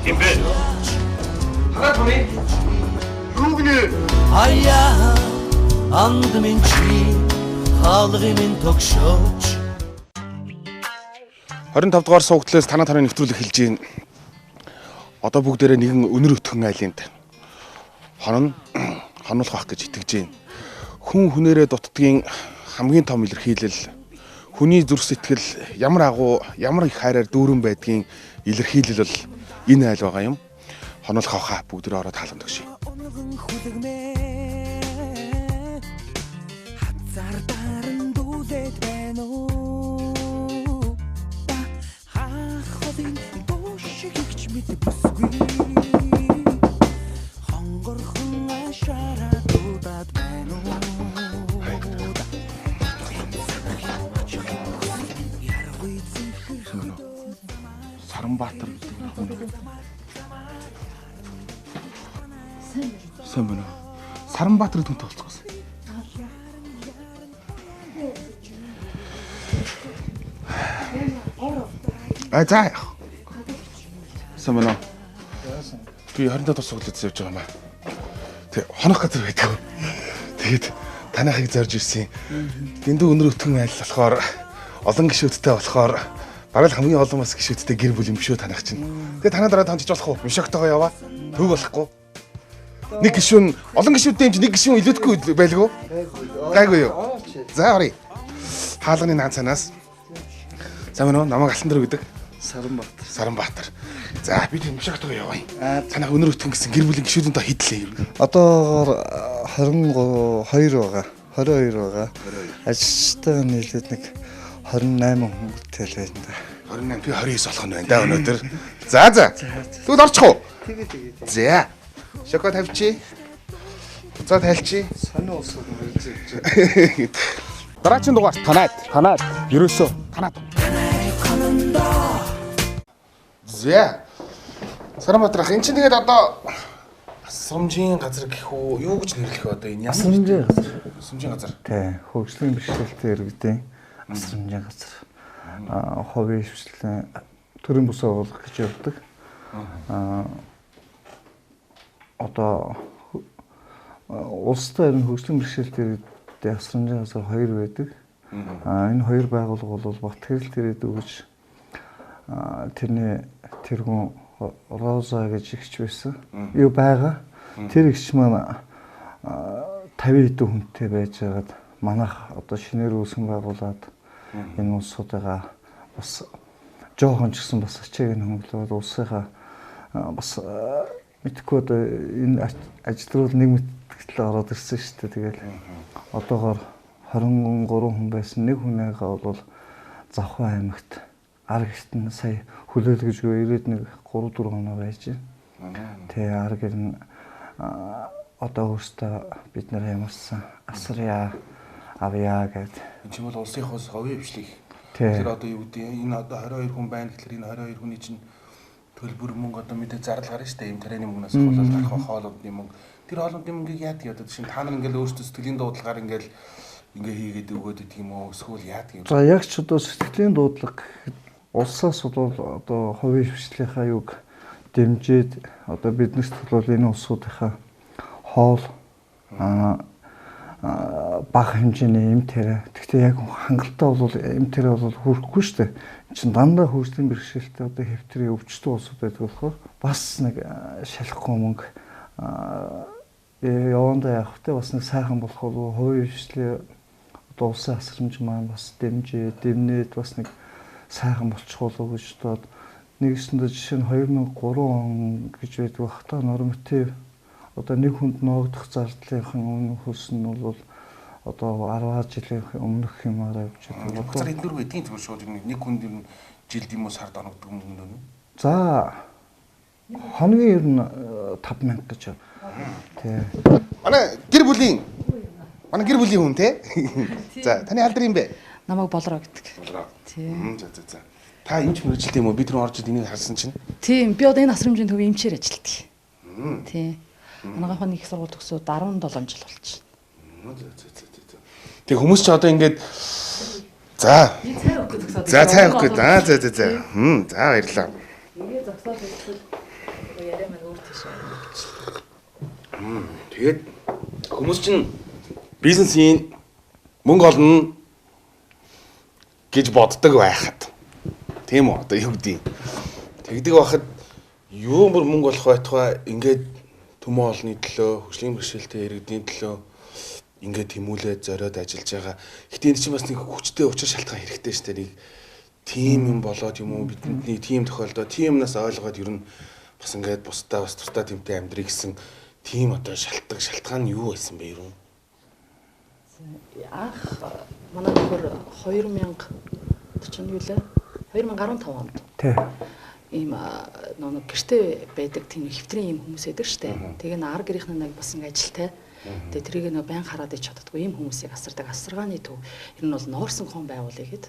Гимбэ. Хараад байна. Юу гинэ? Аяа анд минь чи хаалгын минь тогшооч 25 дугаар суугдлаас танаа тарыг нэвтрүүлэг хэлж гин. Одоо бүгдээрээ нэгэн өнөр өтгөн айлынд хонуулах байх гэж итгэж байна. Хүн хүнээрээ дутдгийн хамгийн том илэрхийлэл хүний зүрх сэтгэл ямар агуу ямар их хайраар дүүрэн байдгийн илэрхийлэл бол энэ айл байгаа юм. Хонуулах авахаа бүгдээрээ ороод хаалганд өгшье. Саранбаатар гэдэг хүн. Сайн байна уу? Саранбаатар түнтэй болцгоос. За. Сайн байна уу? Би 25 тус суглаад явж байгаа юм аа. Тэг хонох газар байдаг. Тэгээд танайхыг зорж ирсэн. Дэндүү өнөр өтгөн айл болохоор олон гишүүдтэй болохоор бараг хамгийн олон бас гишүүдтэй гэр бүл юм шүү танах чинь. Тэгээ танаа дараа тончиж болох уу? Мишогтойгоо яваа. Төг болохгүй. Нэг гишүүн олон гишүүдтэй юм чи нэг гишүүн илүүдэхгүй байлгүй. Гайгүй юу? За оръё. Хаалганы наан цанаас. За мөн намайг Алсан дээр гэдэг. Саранбаатар. Саранбаатар. За би тийм мишогтойгоо яваа. Танах өнөр өтгөн гэсэн гэр бүлийн гишүүдэнтэй хидлээ юм. Одоо 22 байгаа. 22 байгаа. Ажилчтай нийлээд нэг 28 хүнтэй л байна да. 28 би 29 болох нь байна да өнөөдөр. За. Тэгвэл орчих уу? Тэгээ. За. Шоколад тавьчих. Буцаа тайлчих. Сонио усууд мөрөж. Дараагийн дугаар танаад. Ерөөсөө танаад. За. Саранбаатар ах энэ чинь тэгээд одоо асрамжийн газар гэх үү? Юу гэж нэрлэх вэ одоо энэ? Асрамжийн газар. Асрамжийн газар. Тий, хөгжлийн бэрхшээлтэй иргэдийн асрамжийн газар. Ховын хвшлийн төрийн бус байгуулах гэж явдаг. Одоо улстай харин хөгжлийн бэрхшээлтэй иргэдийн асрамжийн газар 2 байдаг. Энэ 2 байгууллага бол Бат хэрэл тэрэд өгж тэрний тэргүүн Роза гэж ихч байсан. Юу байгаа. Тэр ихч маань 50 хэдэн хүнтэй байжгаад манайх одоо шинээр үүсгэн байгуулад энэ улсуудаа бас жоохон ч гэсэн бас ачааг нь хөнгөлөөд улсынхаа бас мэдхгүй одоо энэ ажил руу нэг мэтгэлээ ороод ирсэн шүү дээ. Тэгэл одоогоор 23 хүн байсан. Нэг хүнийгээ бол Завхан аймагт аргт нь сая хүлээлгэж ирээд нэг 3-4 хоног байж байна. Тэгээ аргэр нь одоо өөртөө бид нэр ямарсан асарья авьяа гэдэг. Энд чинь бол улсынхоос ховын хвшлих. Тэр одоо юу гэдэг энэ одоо 22 хүн байна гэхэлэр энэ 22 хүний чинь төлбөр мөнгө одоо мэдээ зардал гарна шүү дээ. Ийм тарианы мөнгнөөс болоод гарах хоолойдны мөнгө. Тэр хоолойдны мөнгийг яадаг одоо чинь та нар ингээл өөрсдөө сэтгэлийн дуудлагаар ингээл ингээ хийгээд өгөөд идэх юм уу? Эсвэл яадаг юм? За яг ч одоо сэтгэлийн дуудлага гэхэд улсаас бол одоо ховын хвшлийнхаа юг дэмжиж одоо биднэрт бол энэ улсуудынхаа хоол бага хэмжээний эм тэрэ. Гэхдээ яг хангалттай бол эм тэрэ бол хүрхгүй шүү дээ. Энд чинь дандаа хөгжлийн бэрхшээлтэй одоо хэвтрийн өвчтөн улсууд байдаг болохоор бас нэг шалахгүй мөнгө явандаа явах те бас нэг сайхан болох бол ховын хвшлийн одоо улсын асрамж маань бас дэмнээд бас нэг сайхан болчихвол гэж бодоод нэгэсэндээ жишээ нь 2003 он гэж байдаг бах та норматив одоо нэг хүнд ноогдох зардлынхан өмнө хөлс нь бол одоо 10 жилийн өмнөх юмараа явж байгаа. Одоо эднэр байдгийн зөв шууд нэг хүнд юм жилд юм уу сард оногддог юм нөө. За хоногийн ер нь 5000 гэж байна. Тий. Манай гэр бүлийн хүн те. За таны алдар юм бэ? Намайг болроо гэдэг. Болроо. Тий. За. Та эмч мэрэгчлээ юм уу? Би түрүү орж энийг харсан чинь. Тийм. Би одоо энэ асрамжийн төвийн эмчээр ажилладаг. Тий. Манайхаа нэг их сургууль төгсөөд 17 жил болчихно. Тэг хүмүүс ч одоо ингээд За. Би цай өгөх гэж зогсоод. За цай өгөх гээд. За. За баярлалаа. Тэгээ зогсоод хэлбэл яриа маань өөр тийш. Тэгээд хүмүүс чинь бизнесийн мөнгө олно гэж боддог байхад. Тийм үү? Одоо юу гэдэг юм. Тэгдэг байхад юу бүр мөнгө олох байтугай ингээд төмөө олны төлөө, хөгжлийн бэрхшээлтэй иргэдийн төлөө ингээд тэмүүлээд зориод ажиллаж байгаа. Гэтэ энэ чинь бас нэг хүчтэй учир шалтгаан хэрэгтэй шүү дээ. Нэг тим юм болоод юм уу бидний тим тохиолдоо тимнаас ойлгоод ер нь бас ингээд бусдаа бас тусдаа тимтэй амьдрий гэсэн тим одоо шалтгаан нь юу байсан бэ ер нь? Анх манай нөхөр 2000 юу лээ? 2015 онд. Тий. Ийм нэг гэртээ байдаг тийм хэвтрийн юм хүмүүс байдаг штэ. Тэгээ ар гэрийнх нь бас ингэ ажилтай. Тэгээ тэрийг нэг байн хараад ич чаддаггүй ийм хүмүүсийг асардаг. Асаргааны төв ер нь бол Норсон хон байгуулъя гэд.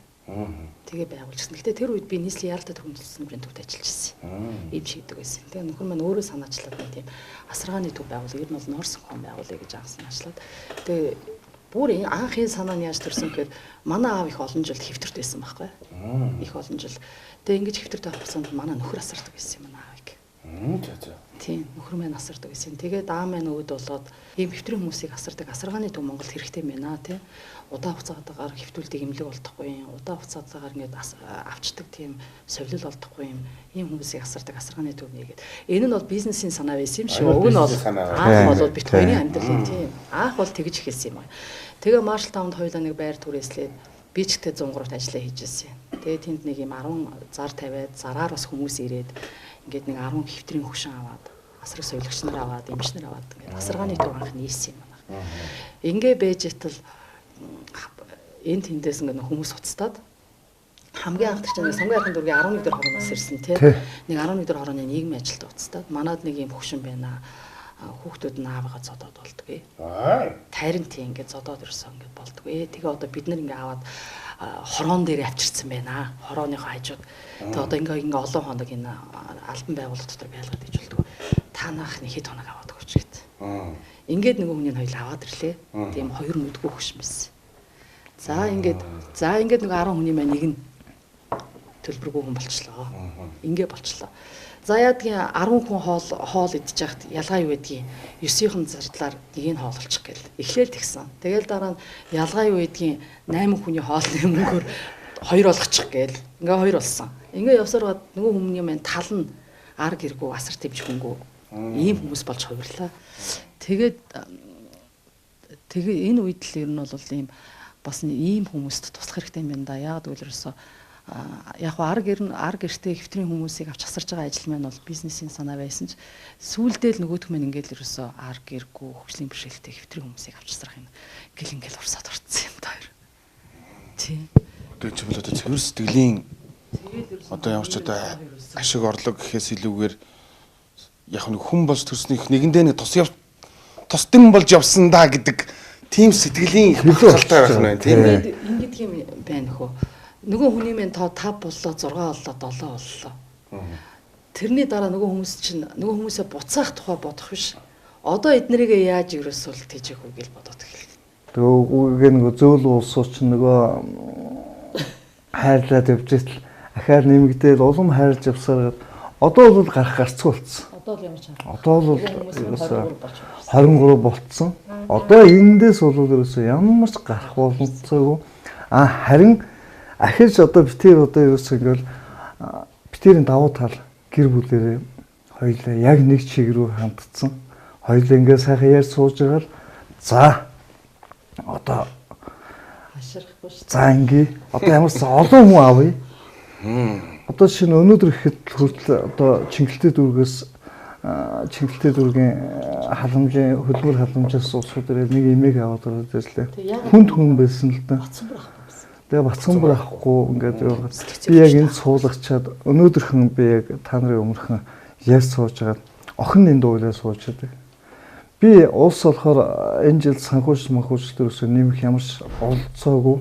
Тэгээ байгуулчихсан. Гэтэ тэр үед би нийслэлийн яалтаа төгөмөл төлсөмрийн төвд ажиллаж ирсэн. Ийм шийддэг байсан. Тэгээ нөхөр маань өөрөө санаачлаад нэг тийм асаргааны төв байгуулъя. Ер нь бол Норсон хон байгуулъя гэж санаачлаад. Тэгээ бүр анхын санаа нь яаж төрсөн гэхээр манай аав их олон жил хэвтэрт байсан байхгүй. Их олон жил. Тэгээ ингэж хэвтэрт авчихсан манай нөхөр асардаг байсан юм манай аавыг. Тийм нөхөр маань асардаг байсан. Тэгээд аав маань өвд болоод ийм хэвтрийн хүмүүсийг асардаг. Асаргааны төв Монголд хэрэгтэй байна тий. Удаа хугацаатаар хэвтүүлдэг имлэг болдохгүй юм. Удаа хугацаатаар ингэж авчдаг тийм совлил болдохгүй юм. Ийм хүмүүсийг асардаг асаргааны төв нэгээд. Энэ нь бол бизнесийн санаа байсан юм шиг. Уг нь бол аах бол бит хоёрын амьдрал тийм. Аах бол тэгж эхэлсэн юм аа. Тэгээ Маршал таавнд хоёулаа нэг байр түрээслээд би ч гэдэг 103-т ажиллаа хийж ирсэн. Тэгээ тэнд нэг юм 10 зар тавиад зараар бас хүмүүс ирээд ингээд нэг 10 хэвтрийн хөвшин аваад асраг соёлогч нар аваад эмчнэр аваад ингээд асаргааны төв анх нийсэн юм байна. Ингээ байж итэл энэ тэндээс ингээд хүмүүс уцтаад хамгийн анх чинь сонгон яхан дүүргийн 11 дэх хорооноос ирсэн тий. Нэг 11 дэх хорооны нийгмийн ажилд уцтаад манад нэг юм хөвшин байна. Хүүхдүүд нь аавыгаа зодоод болдгүй. Таринт ингээд зодоод ирсэн ингээд болдгүй. Тэгээ одоо бид нар ингээд аваад хороон дээр авчирсан байна. Хорооныхоо хажууд. Тэгээ одоо ингээд олон хоног энэ албан байгууллага дотор байлгаад иж болдгоо. Та наах нэг хэд хоног аваад өгч гэд. Ингээд нөгөө хүний хоёул аваад ирлээ. Тийм хоёр нүдгүй хөшин байсан. За ингээд нөгөө 10 хүний маань нэг нь төлбөргүй хүн болчлоо. Ингээ болчлоо. За яадгийн 10 хүн хоол идчих яхад ялгаа юу гэдгийг 9-ийн зардлаар нэгийг хоололчих гээл. Эхлээл тэгсэн. Тэгэл дараа нь ялгаа юу гэдгийг 8 хүний хоолны мөнгөөр 2 болгочих гээл. Ингээ 2 болсон. Ингээ явсараад нөгөө хүмүүний маань тал нь ар гэргүү асар тэмч хөнгөө. Ийм хүмүүс болж хувирлаа. Тэгээд энэ үед л ер нь бол ийм бас ийм хүмүүст туслах хэрэгтэй юм байна да. Яагаад гэвэл ерөөсөө яг ар гэртээ хэвтрийн хүмүүсийг авч асарж байгаа ажил маань бол бизнесийн санаа байсан ч сүүлдээ л нөгөөх маань ингээл ерөөсөө ар гэргүй хөгжлийн бэрхшээлтэй хэвтрийн хүмүүсийг авч асрах юм ингээл урсаад орцсон юм таар. Тийм. Тэгээд чи бол одоо цэвэр сэтгэлийн одоо ямар ч одоо ашиг орлого гэхээс илүүгээр яг нэг хүн болж төрснийх нэгэндээ нэг тусдим болж явсан да гэдэг тийм сэтгэлийн их баталтай байх нь тийм ээ. Ингээд юм байна хөө. Нөгөө хүний мен 5 боллоо 6 боллоо 7 боллоо. Тэрний дараа нөгөө хүмүүсээ буцаах тухай бодох биш. Одоо эднэрийгээ яаж ерөөсөөл тийжээх үү гэж бодоод эхэллээ. Тэгээ нөгөө зөөл улсууч нөгөө хайрлаад явжээтэл ахаар нэмэгдээл улам хайрлж явсаар одоо бол гарцгүй болцсон. Одоо л ямар ч одоо бол 23 болцсон. Одоо эндээс бол ерөөсөө ямар ч гарах боломжгүй. Харин ахиж одоо битэр одоо ерөөсөө ингээл битэрийн давуу тал гэр бүлэрээ хоёулаа яг нэг чиг рүү хандсан. Хоёулаа ингээд сайхан ярьж сууж байгаа л за одоо хаширахгүй шүү. За ингээ одоо ямар ч олон хүн авъя. Одоо шинэ өнөөдөр ихэд хүртэл одоо Чингэлтэй дүүргийн халамжийн хөдөлмөр халамжаас улсууд ирээд нэг имийг аваад ороод ирлээ. Хүн байсан л да. Тэгээ бацхан байхгүй ингээд би яг энэ суулгачаад өнөөдөрхөн би яг та нарын өмнөхөн яаж сууж байгаа охин энэ дуулаа сууж байдаг. Би улс болохоор энэ жил санхүүжилт төрөөсөө нэмэх ямар ч олцоогүй.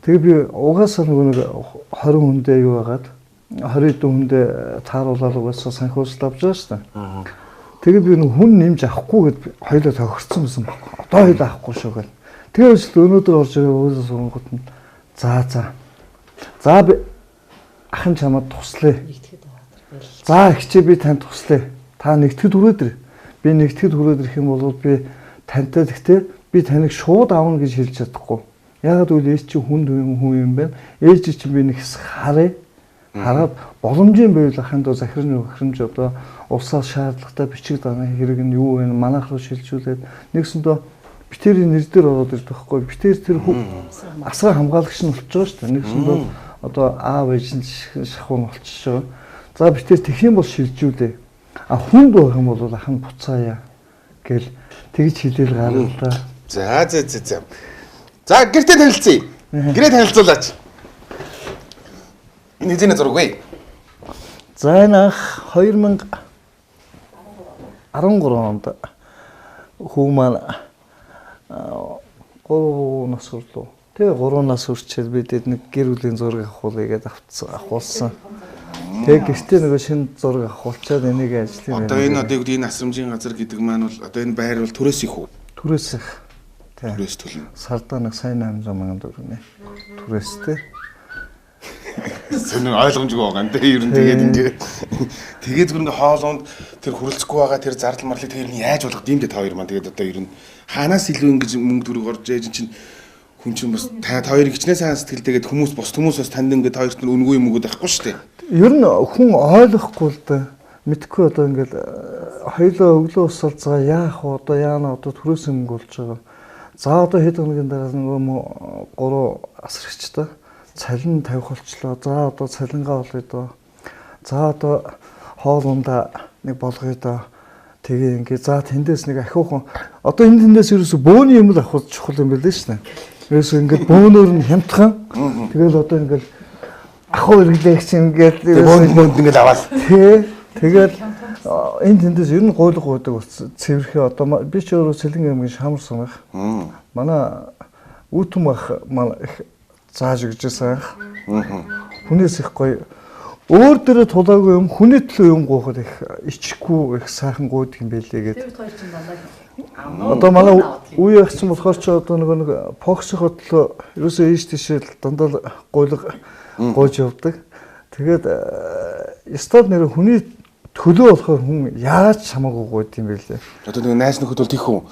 Тэгээ би угаасаа нэг 20 хүндээ юу байгаад 20 хүндээ тааруулаад угаасаа санхүүжилт авч байгаа шүү дээ. Тэгээ би нэг хүн нэмж авахгүй гэд хоёулаа тохирцсон байсан баг. Одоо хоёулаа авахгүй шүү гэл. Тэгээ өнөөдөр орж байгаа угаасаа сонгоход нь За би ахын чамд туслая. За ихчээ би танд туслая. Та нэгтгэд хүрээд ир. Би нэгтгэд хүрээд ирэх юм бол би тантай гэхдээ би таныг шууд аавна гэж хэлж чадахгүй. Ягаад гэвэл ээж чинь хүн юм байна. Ээж чинь би нэг хэсэг хараад боломжийн байвал ахын доо захирч одоо улсаас шаардлагатай бичиг данаа хэрэг нь юу вэ? Манайх руу шилжүүлээд нэгсэндээ битэрийн нэр дээр ороод ирдэг байхгүй. Битэр тэр асраа хамгаалагч нь болчихж байгаа шүү дээ. Нэгсэндээ одоо аав ээж нь шахуун болчихж байгаа. За битэр тэгэх юм бол шилжүүлээ. Хүнд байх юм бол ах нь буцаая гэл тэгж хэлээл гаргалаа. За. За гэртээ танилцъя. Гэрээ танилцуулаач. Энэ хэзээ зураг вэ? За энэ 2013 онд хүү маань 3 нас хурлуу. Тэгээ 3 нас хүрчээд бид нэг гэр бүлийн зураг авахуулъя гэдээ авахулсан. Тэгээ гэртээ нөгөө шинэ зураг авахулчаад энийг ажлын одоо энэ энэ асрамжийн газар гэдэг маань бол одоо энэ байр бол төрөөс их үү? Төрөөс их. Төрөөс төлнө. Сардаа нэг сайн 800 мянган төгрөг. Төрөөстэй. Зөвхөн ойлгомжгүй байгаа юм. Тэгээ ер нь тэгээд зүгээр ингээ хоолоонд тэр хүрэлцэхгүй байгаа тэр зардал марлыг тэр нь яаж болгох юм бэ та хоёр маань тэгээд одоо ер нь хаанаас илүү ингэж мөнгө төгрөг орж ээж чинь хүн чинь бас та хоёрын хичнээн сайн сэтгэлтэйгээд хүмүүс бас танд ингээд хоёрт нь үнгүй юм өгöd байхгүй шүү дээ. Ер нь хүн ойлгохгүй л да. Мэдхгүй одоо ингээд хоёулаа өглөө усалцгаа яах вэ одоо яана одоо төрөөс мөнгө болж байгаа. За одоо хэд хоногийн дараа нөгөө 3 асрагчтай цалин тавих болчлоо. За одоо цалингаа олгоё доо. За одоо хоол ундаа нэг болгоё доо. Тэгээ ингээ за тэндээс нэг ахиухан одоо энэ тэндээс ерөөсө бөөний юм л авах чухал юм байл шүү дээ. Ерөөсө ингээ бөөнөр нь хямдхан. Тэгэл одоо ингээ ахуу иргэлээгч ингээ бөөнд ингээ аваад. Тэгэл энэ тэндээс ер нь гойлго гойдаг болсон. Цэвэрхээ одоо би ч өөрөө Сэлэн аймгийн Шамар санах. Манай Үүтэн бах зааж өгчээсэн. Хүнээс их гоё. Өөр дээрээ тулаагүй юм хүний төлөө юм гооход их ичхгүй их сайхан гойд юм байлээ гэдэг. Одоо манай үе ах чинь болохоор ч одоо нэг поксохоо төлөө ерөөсөө ийш тийшээ дандаа гойлго гойж явдаг. Тэгээд стад нэр хүний төлөө болохоор хүн яаж хамаагүй гойд юм байлээ. Одоо нэг найз нөхөд бол тийх үү?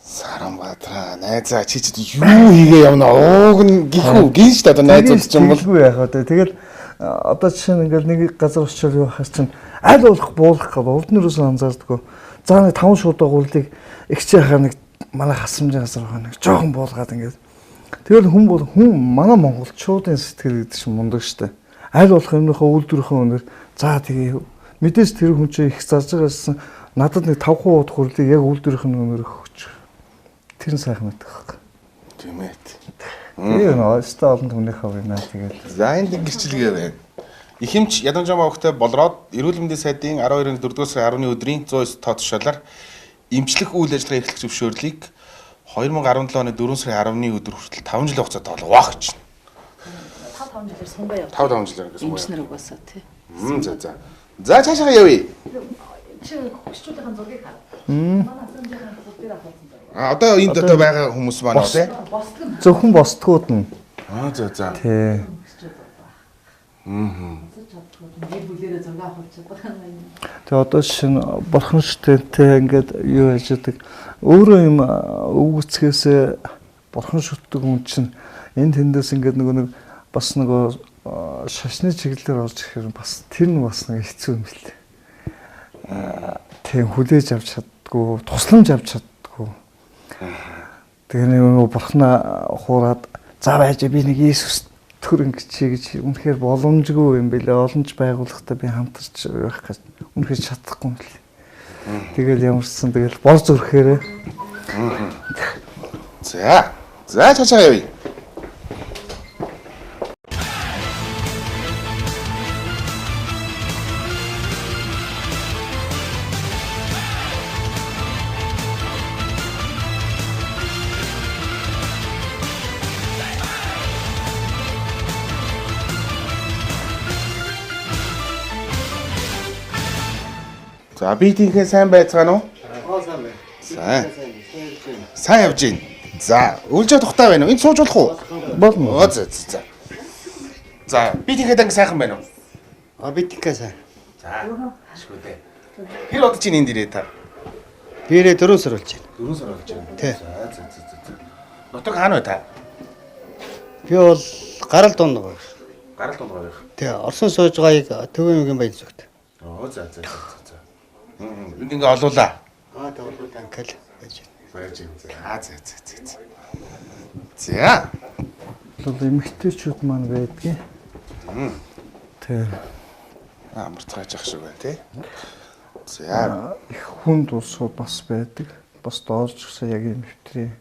Сарамбаатра найзаа чи юу хийгээ явна ууг нь гихүү гин шүү дээ одоо найзууд ч юм бол яах вэ тэгэл одоо жишээ нь ингээл нэг газар очил юу хас чинь аль болох буулах гал урд нь юусэн анзаардаггүй за нэг 5 шуудаа гурлыг ихчээ хаа нэг манай хасамжийн газар байгаа нэг жоохон буулгаад ингээд тэгэл хүн манай монголчуудын сэтгэл гэдэг чинь мундаг штэ аль болох юмнийхаа үйлдвэрийнхээ өнөр за тэгээ мэдээж тэр хүн чинь их зарж байгаагаас надад нэг 5% хурлыг яг үйлдвэрийнх нь өнөр өгч тэр нь сайхан мэдэх. Тийм ээ. Тэгээ нөө ста олон түмнийхээ байна тэгээд. За энэ гэрчлэгээ байна. Ихэмч Ядамжан богтой болроод эрүүл мэндийн сайдын 12-ны 4-р сарын 10-ны өдрийн 109 тоо тушаалаар эмчлэх үйл ажиллагаа эхлэх зөвшөөрлийг 2017 оны 4 сарын 10-ны өдөр хүртэл 5 жилийн хугацаанд олгоох гэж. 5 жилээр сунгаа явуулсан. 5 жилээр гэсэн үг. Эмчнэр угаасаа тий. За. За цаашаа явъя. Чи хөшчүүдийн зургийг хар. Манай асрамжийн зураг дээр авсан. Одоо энд одоо байгаа хүмүүс маань тий. Зөвхөн босдгууд нь. За. Тий. Тэгээ одоо шин бурхан шүтэнтэй ингээд юу яждаг. Өөрөө юм өвгөцгөөс бурхан шүтдэг хүн чинь энэ тэндээс ингээд нэг бас нөгөө шашны чиглэлээр орж ирэхээр бас тэр нь бас нэг хэцүү юм билээ. Тийм хүлээж авч чаддгүй, тусламж авч чаддгүй. Тэгээ нэг бурхнаа хуураад за байж би нэг Иесус төрөнгө чи гэж үнэхээр боломжгүй юм бэлээ. Олонч байгууллагатай би хамтарч байх гэж үнэхээр чадахгүй юм бэлээ. Тэгэл ямарсан тэгэл бор зүрхээрээ. За цаашаа явъя. За би тийхээ сайн байцгаана уу? Сайн байна. Сайн явж байна. За, үлжээ тухтай байна уу? Энд сууж болох уу? Болно. Оо за. За, би тэгээд анги сайхан байна уу? Битгээс. За, ашгүй дээ. Хэр удаж чинь энд ирээ та? Бирээ 4 сар болж байна. 4 сар болж байна. Тий. За. Нутаг хаана вэ та? Би бол гарал дунд байгаа. Гарал дунд байгаа. Тий, Орсон сууж байгааг Төвийн мөгийн баян зүгт. Оо за. Энд ингээ олуулаа. Тэгвэл анкал байж байна. Байж байна. За. За. Бол эмэгтэйчүүд маань байдгийн. Тэг. Амарцгааж ах шиг байна тий. За. Их хүнд улсууд бас байдаг. Бас доорж гисэн яг юм хэвтрээ.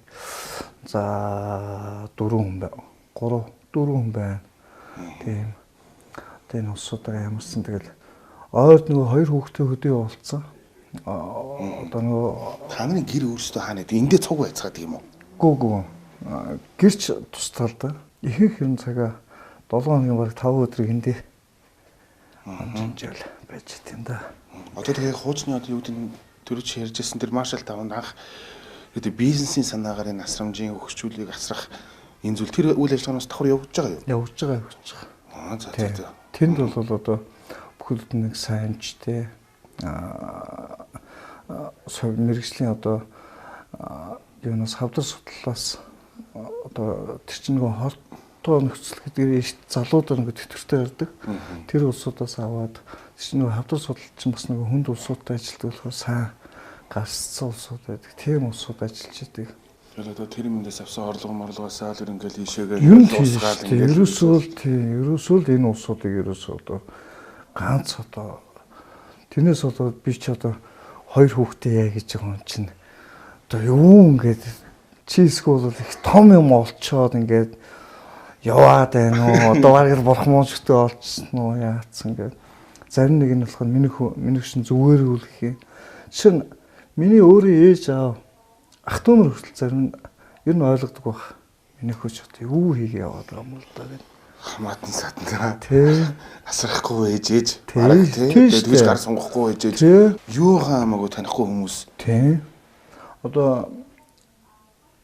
За 4 хүн байна. 4 хүн байна. Тийм. Тэгээ улсуудаа ямарсан тэгэл ойрд нөгөө 2 хүүхдээ хөдөө явуулсан. Одоо нөгөө Та нарын гэр өөрсдөө хаана гэдэг эндээ цуг байцгаад юм уу? гүг гэрч тусдалда ихэнх хэрэн цагаа 7 хоногийн бараг 5 өдрийг эндээ амжижэл байж тийм да. Одоо тэгээ хуучны одоо юу гэдэг нь төрөж ярьжсэн тэр маршал тавнд анх гэдэг бизнесийн санаагаар энэ асрамжийн хөгжүүлгийг асрах энэ зүйл тэр үйл ажиллагаанаас давхар явж байгаа юу? Явж байгаа. Аа за. Тэнд бол одоо бүхэлд нэг сайнчтэй мэрэгжлийн одоо юунаас хавдар судлалаас одоо тэр чинь нөгөө хортоо нөхцөл гэдгээр их залуудаа нэг тэтгэртэй ярддаг. Тэр улсуудаас аваад тэр чинь нөгөө хавдар судлал чинь бас нөгөө хүнд улсуудтай ажилтдаг болохоор сайн гарцсан улсууд байдаг. Тийм улсууд ажиллаж идэг. Тэр одоо тэр юмдээс авсан орлого л ингээл ийшээгээ Юу тийм ерөөсөө л энэ улсуудыг ерөөсөө одоо ганц одоо тэрнээс одоо би ч одоо 2 хүүхдээ яа гэж байгаа юм чинь одоо юу ингээд чийсгүүл их том юм олцоод ингээд яваад байна уу одоо бараг бурхмуучтай олцсон уу яатсан ингээд зарим нэг нь болохоор миний шин зүгээр үл гэх юм чинь миний өөрийн ээж аав ах トゥ нар хүртэл зарим ер нь ойлгодог баг миний хүч одоо юу хийгээ яваад байгаа юм л да гэдэг хамаатан сатна тий асрахгүй ээж бараг тий тэгж гар сунгахгүй ээж юу хаамаагүй танихгүй хүмүүс тий одоо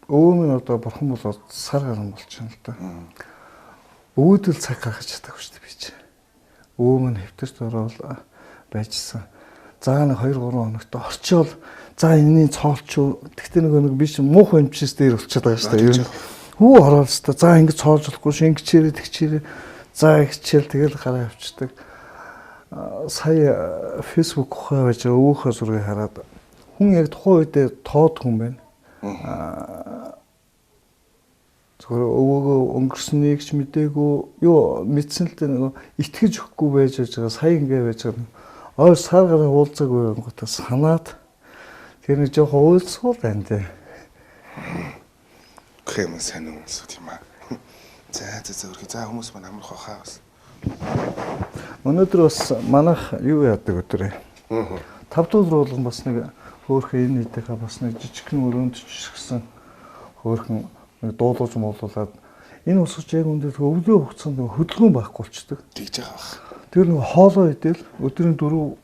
өвөө одоо бурхан болоод сар гарan болчихно л да өвөдөл цаг гаргаж чадаагүй шүү дээ би чи өвөө минь хэвтэрт ороод байжсан за нэг 2-3 хоногт орчоол за энэний цоолч тэгтээ нэг биш муухай эмчээс дээр болчиход байгаа шүү дээ ер нь хүү ороод та за ингэ цоолж болохгүй шингэчээрээ тэгчээрээ за ихчээл тэгэл гараа авчдаг сая фэйсбુક ухаа байж өвөөхөө зургийг хараад хүн яг тухайн үедээ тоод хүн байна зөвхөн өвөөгөө өнгөрснийг ч мдээгүй юу мэдсэн л дээ нөгөө итгэж өгөхгүй байж байгаа сая ингэ байж байгаа ой сар гараа уулзаагүй готоо санаад тэр нэг жоохон уйлсгүй байна те Крэм сайн хүмүүс тийм аа. За өрхий за хүмүүс маань амар хохаа бас. Өнөөдөр бас манайх юу яадаг өдрөө. 5 дугаар болгон бас нэг хөөхөн энэ нийтийнхаа бас нэг жижигхэн өрөөнд чишгсэн хөөхөн нэг дуулууж муулуулад энэ усч яг өндөр өвлөө хугацаанд хөдөлгөөн байхгүй болчдөг. Тэгж байгаа бах. Тэр нэг хоолоо идэл өдрийн 4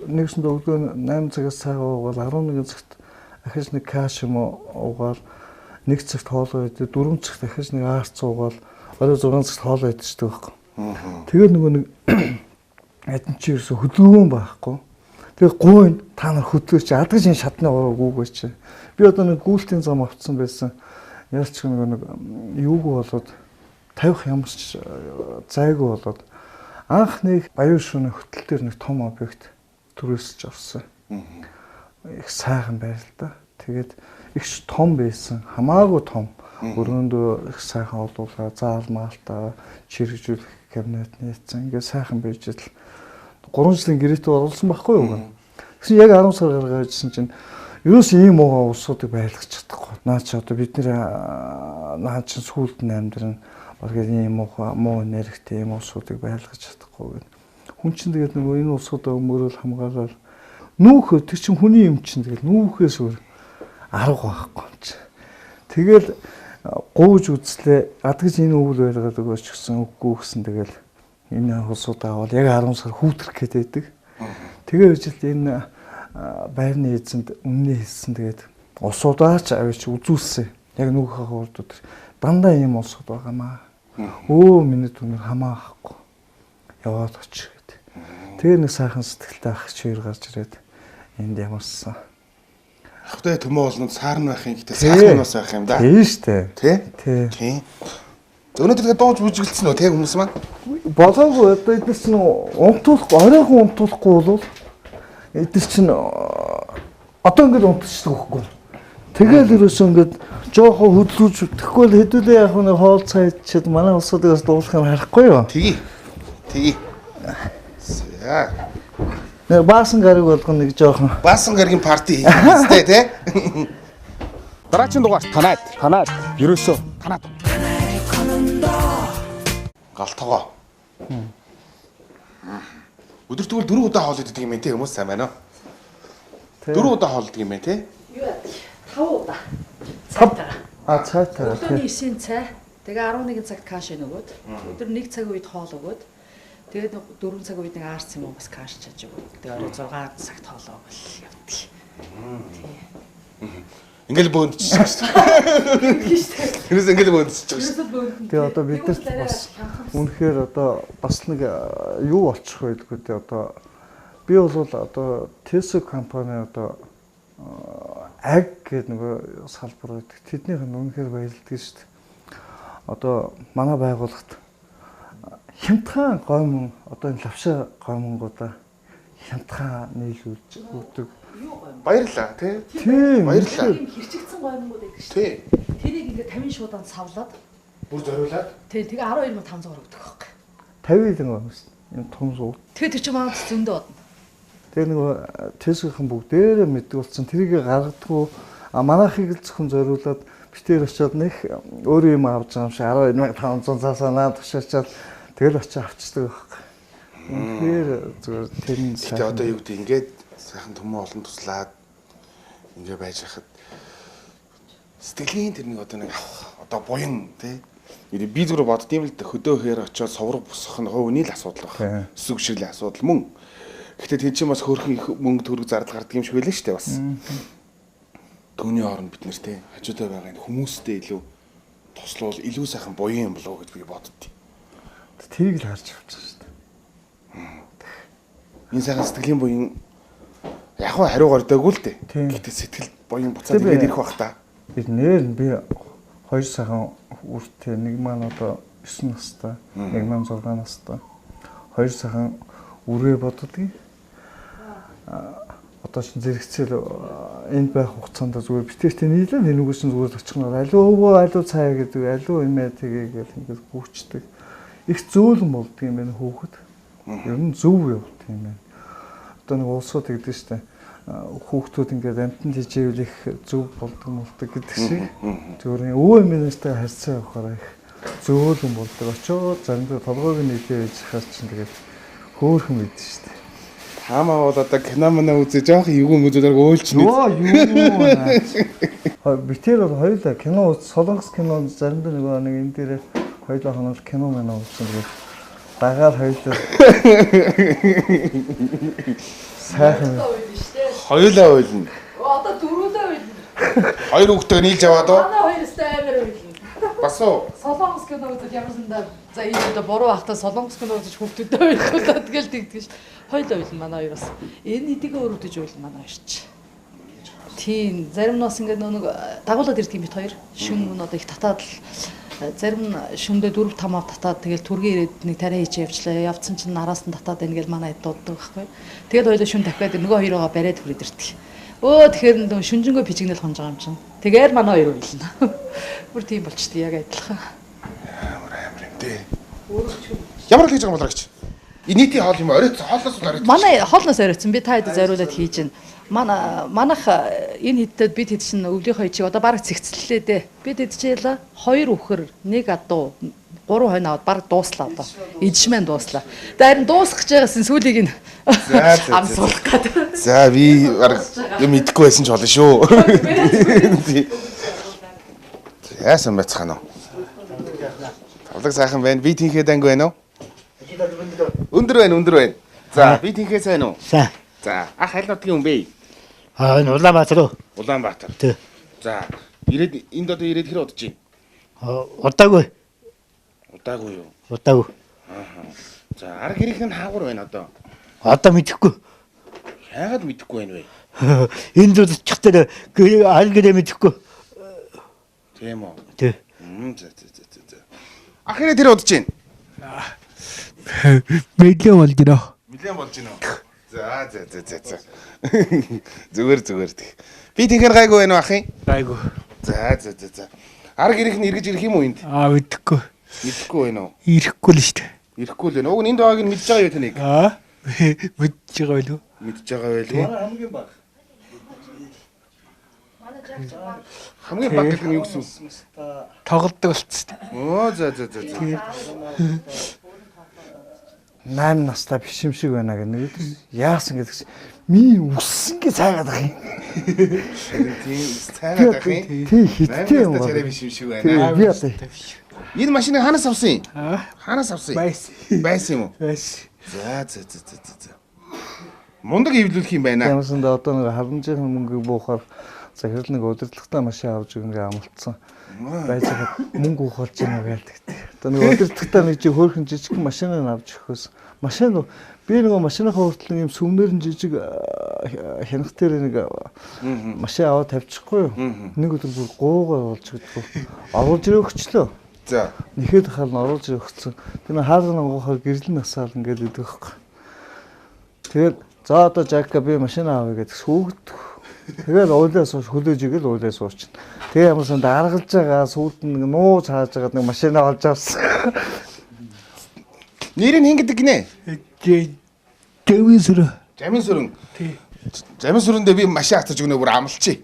нэгсэнд өглөө 8 цагаас цайгаа уугаад 11 цагт ахиж нэг каш юм уугаад 1 цагт хоолоо идэл 4 цагт ахиж нэг аарц уугаад орой 6 цагт хоолоо идчихдэг байхгүй. Тэгээд нөгөө нэг адин чи ерөөсө хөдөлгөөн байхгүй. Тэгээд гуйн та нар хөдөлгөөч адгаж энэ шатны ураг үгүй чи. Би одоо нэг гүйлтийн зам авцсан байсан. Ялч нэг юуг болоод тавих ямар ч зайгүй болоод анх нэг баяр шөнө хөтөл дээр нэг том объект түрээсэж орсон. Их сайхан байр л да. Тэгээд их том байсан. Хамаагүй том. Өрөөндөө их сайхан олуулаа, заал маалтаа, чирэгжүүлэх кабинет нээсэн. Ингээ сайхан байж л 3 жилийн гэрээтэй оруулсан байхгүй юу? Тэгсэн яг 10 сар гаргаажсэн чинь ерөөс ийм муу улсуудыг байлгах чадахгүй. Наа чи одоо бид наа чи сүулт амьдрын баг ийм муу нэрхтэй ийм улсуудыг байлгах чадахгүй гэдэг. Хүн чинь тэгээд нөгөө энэ улсуудаа өмөрөөл хамгаалал нүүхөө тэр чинь хүний юм чинь тэгээд нүүхээс өөр арга байхгүй юм чи. Тэгэл гууж үзлээ адгаж энэ өвөл байлгаад өгөөч гэсэн үггүй гэсэн тэгэл энэ улсуудаа бол яг 10 сар хүүтрэх гээд байдаг. Тэгээ үжилт энэ байрны эзэнд өмнө хэлсэн тэгээд Усуудаач авч үзүүлсэн. Яг нүгийнхээ хурдууд дандаа ийм улсууд байгаамаа. Өө миний түнээр хамаахгүй. Яваад очих гэдэг. Тэгээ нэг сайхан сэтгэлтэй ах чир гарч ирээд энд ямарсан. Ахтай төмөө болнод саарна байх юм гэдэг сайхан нас байх юм да. Тийм штэ. Тий. Өнөөдөр тэгээ дууж бүжиглсэн үү тэг хүмүүс маань? Болоогүй одоо эдгээр чинь унтуулахгүй оройхон унтуулахгүй бол эдгээр чинь одоо ингэж унтчихдаг байхгүй. Тэгэл ерөөсөө ингэж жоохон хөдлөж тэгэхгүй л хэдүүлээ яг нэг хоол цайчид манай улсуудаас дуулахыг харахгүй юу? Тгий. За. Нэг баасан гариг болгоно нэг жоохон. Баасан гаригийн парти хийхтэй тий. Дараагийн дугаар танаад. Ерөөсөө танаад. Галтгоо. Өдөр тэгвэл 4 удаа хоол иддэг юм тий хүмүүс сайн байна уу? 4 удаа хоол иддэг юм тий? Юу яа? 5 удаа. Цайтаа. Цайтаа. Өдөрний 9 цай. Тэгээ 11 цагт каш нөгөөд. Өдөр 1 цаг үед хоол өгөөд. Тэгээд 4 цаг үед нэг аарц юм уу бас каш чаж өгөөд. Тэгээ орой 6 цагт хоол өгөл явдаг. Ингээл бөөндчих шүү дээ. Тэрээс ингээл бөөндчих шүү дээ. Тэгээ одоо бидэрт бас үнэхээр одоо бас нэг юу болчих байлгүй дээ одоо би бол одоо Tesco компани одоо аг гэдэг нэг салбар байдаг. Тэднийх нь үнэхээр баярлдаг шүү дээ. Одоо манай байгууллагт хямдхан гомон одоо энэ лавшаа гомонгуудаа хямдхан нийлүүлж өгдөг. Баярлаа тий. Баярлаа. Хэрчигдсэн гомонгууд байдаг шүү. Тий. Тэрийг ингээд 50 шууданд савлаад Бүр зориулаад. тий тэгээ 12500 өгдөг байхгүй. 50 л гомс. Энэ том суу. Тэгээ тэр чинь манад зөндөө бодно. Тэгээ нэг Tesco-ийн бүгдээрээ мэддэг болсон. Тэрийг гаргадаггүй манайхыг л зөвхөн зориулаад битээр очиод нэг өөрөө юм авч байгаа юм шиг 12500 цаасаа наад тушаачаад тэгэл очиж авчдаг байхгүй. Тэгэхээр зүгээр тэр нь Тэгээ одоо юу гэдэг ингээд сайхан төмөө олон туслаад ингээ байж хахад сэтгэлийн тэр нэг одоо нэг одоо буян тий. Би зүгээр боддсон юм л да хөдөө хээр очиод соврог босох нь хувийн л асуудал байна. Сүг ширлийн асуудал мөн. Гэхдээ тэнд чинь бас хөөрхөн их мөнгө төгрөг зардал гардаг юм шиг байлаа шүү дээ бас. Төвний оронд бид нэр тий хажуудаа байгаа энэ хүмүүстэй илүү туслуул илүү сайхан буян юм болов уу гэж би боддtii. Тэрийг л харж авчихсан шүү дээ. Энэ сайхан сэтгэлийн буян яг хаа хариу гордоогүй л дээ. Гэхдээ сэтгэл буян буцаад ирээд ирэх бах та. Бид нэр би хоёр сайхан үртэй нэг маань одоо 9 настай, нэг маань 6 настай. Хоёр сайхан үрээ боддгийг. Одоо ч зэрэгцэл энд байх хугацаанд зүгээр битэртэй нийлээ нэгнээс нь зүгээр очихноор аливаа цаа гэдэг аливаа юмээ тэгээ гэл ингээд гүйчдэг. Их зөөлөн болдго юм байна хөөхд. Ер нь зөв явуулт юм байна. Одоо нэг улсууд гэдэг штэ хүүхдүүд ингээд амтнд хижээвэл их зөв болдог гэдэг шиг. Зүгээр өвөө эмээстэй харьцаа явахаараа их зөөлөн болдог. Очоод заримдаа толгойг нийлээ гэж хаас чинь тэгээд хөөхөн мэдэн штэ. Хамаа бол одоо кино мана үзэж жоох юу юм үзүүлэр өөлчнэ. Юу. Битэр бол хоёулаа кино үз солонгос кино заримдаа нэг энэ дээр хоёулаа хоног кино мана үзсэн тэгээд дагаар хоёулаа сайхан хоёулаа ойлно. Одоо дөрүүлээ ойлно. Хоёр хүүхдээ нийлж аваад уу? Манай хоёрстай амар ойлно. Бас уу? Солонгос кино үзэж ямарсандаа за энэ одоо буруу ахта солонгос кино үзэж хүүхдүүдэд ойлуулаад тэгэл тэгдэг ш. Хоёул ойлно манай хоёр бас. Энэ эдигээ өрөвдөж ойлно манай хоёр ч. Тийм зарим нь бас ингээд нэг дагуулад ирдэг юм бит хоёр. Шүн нь одоо их татаад л зарим нь шүндээ 4 5 ав татаад тэгэл түргээ ирээд нэг тариа хийж явчлаа. Явцсан чинь нараас нь татаад байна гэл манай дууддаг байхгүй. Тэгэл хоёул шүн дахиад нөгөө хоёроо бариад хүрээд ирдэг. Өө тэгэхээр нөө шүнжэнгөө пижигнэл хонж байгаа юм чинь. Тэгээр манай хоёр үйлнэ. Бүр тийм болчтой яг адилхан. Амар юм дээ. Ямар л хийж байгаа юм болоо гэж. Нийтийн хоол юм оройц хоолноос л оройц. Манай хоолноос оройцсон. Би та хэд зориулаад хийж байна. Манайх энэ хэдтэд бид хэд чинь өвлийнхөө чиг одоо бараг цэгцлээ дээ. Бид хэд чийлээ 2 үхэр, 1 адуу, 3 хонь аваад бараг дууслаа одоо. Идшмэн дууслаа. Тэгээд харин дуусгах гэж байгаас сүүлийг нь амсуулах гэдэг. За би бараг юм идэхгүй байсан ч болно шүү. Яасан байцгаана уу? Тавлаг сайхан байна. Би тинхээ данг байна уу? Өндөр байна. За би тинхээ сайн уу? За. За ах хайл нутгийн хүн бэ? Энэ Улаанбаатар уу? Улаанбаатар. Тий. За энд одоо ирээд хэр удаж байна? Удаагүй. Удаагүй юу? Удаагүй. За арга гэрийнх нь хаагур байна одоо. Одоо мэдэхгүй. Яагаад мэдэхгүй байна вэ? Энэ зүдчих дээр аль гэдэг мэдэхгүй. Тийм үү? Тий. За. Ах ирээд хэр удаж байна? Мэдээ болж гинэ. Нилээн болж байна уу? За. Зүгээр. Би тэгэхээр гайгүй байна уу ахын? Гайгүй. За. Арга гэрийнх нь эргэж ирэх юм уу энд? Мэдхгүй. Мэдэхгүй байна уу? Ирэхгүй л шүү дээ. Ирэхгүй л байна. Уг нь энд байгааг нь мэдж байгаа юу таныг? Мэдж байгаа байлгүй. Мэдж байгаа байлгүй. Хамгийн баг. Хамгийн баг гэх нь юу гэсэн үг? Тоглодог болцсон. Оо за. 8 настай биш юм шиг байна гэнэ. Яасан гэдэг чинь минь үссэн гэж цаагаад байгаа юм. Тийм цайгаад ах юм. Тий хиттэй юм Царай байна. биш юм шиг байна. Би одоо Энэ машиныг хаанаас авсан юм? Хаанаас авсан юм? Байсан юм уу? Байсан. За. Мундаг эвлүүлэх юм байна. ямарсанд одоо нэг харамжийн мөнгө буухаар захирал нэг удирдлагатай машин авч ингээ амлцсан. Байж хаад мөнгө ухуулж байна гэдэг. Одоо нэг удирдлагатай нэг жиг хөөрхөн жижиг машиныг авч өгөхөөс машин би нэг машиныхаа хүртэл юм сүмнэр нь жижиг хянах дээр нэг машин аваад тавьчихгүй юу. Нэг өдөр бүр гуугаар болж гэдэггүй. Оруулж ирээ өгчлөө. За. Нэхэд хаал нь оруулж ирээ өгсөн. Тэр хаалган онгохоор гэрэл насаал ингээд идэх байхгүй. Тэгээд за одоо Жака би машин аавь гэдэг сүүгд. Тэгээд уулаас хөлөөж игээл уулаас уурчин. Тэгээ ямарсан даргалж байгаа сүүлд нэг нууц хааж байгаа нэг машинаа олж авсан. Нэр нь хин гэдэг гинэ? Дэвисэр. Жамин сүрэн. Тий. Жамин сүрэндээ би машин атаж өгнө бүр амлчих.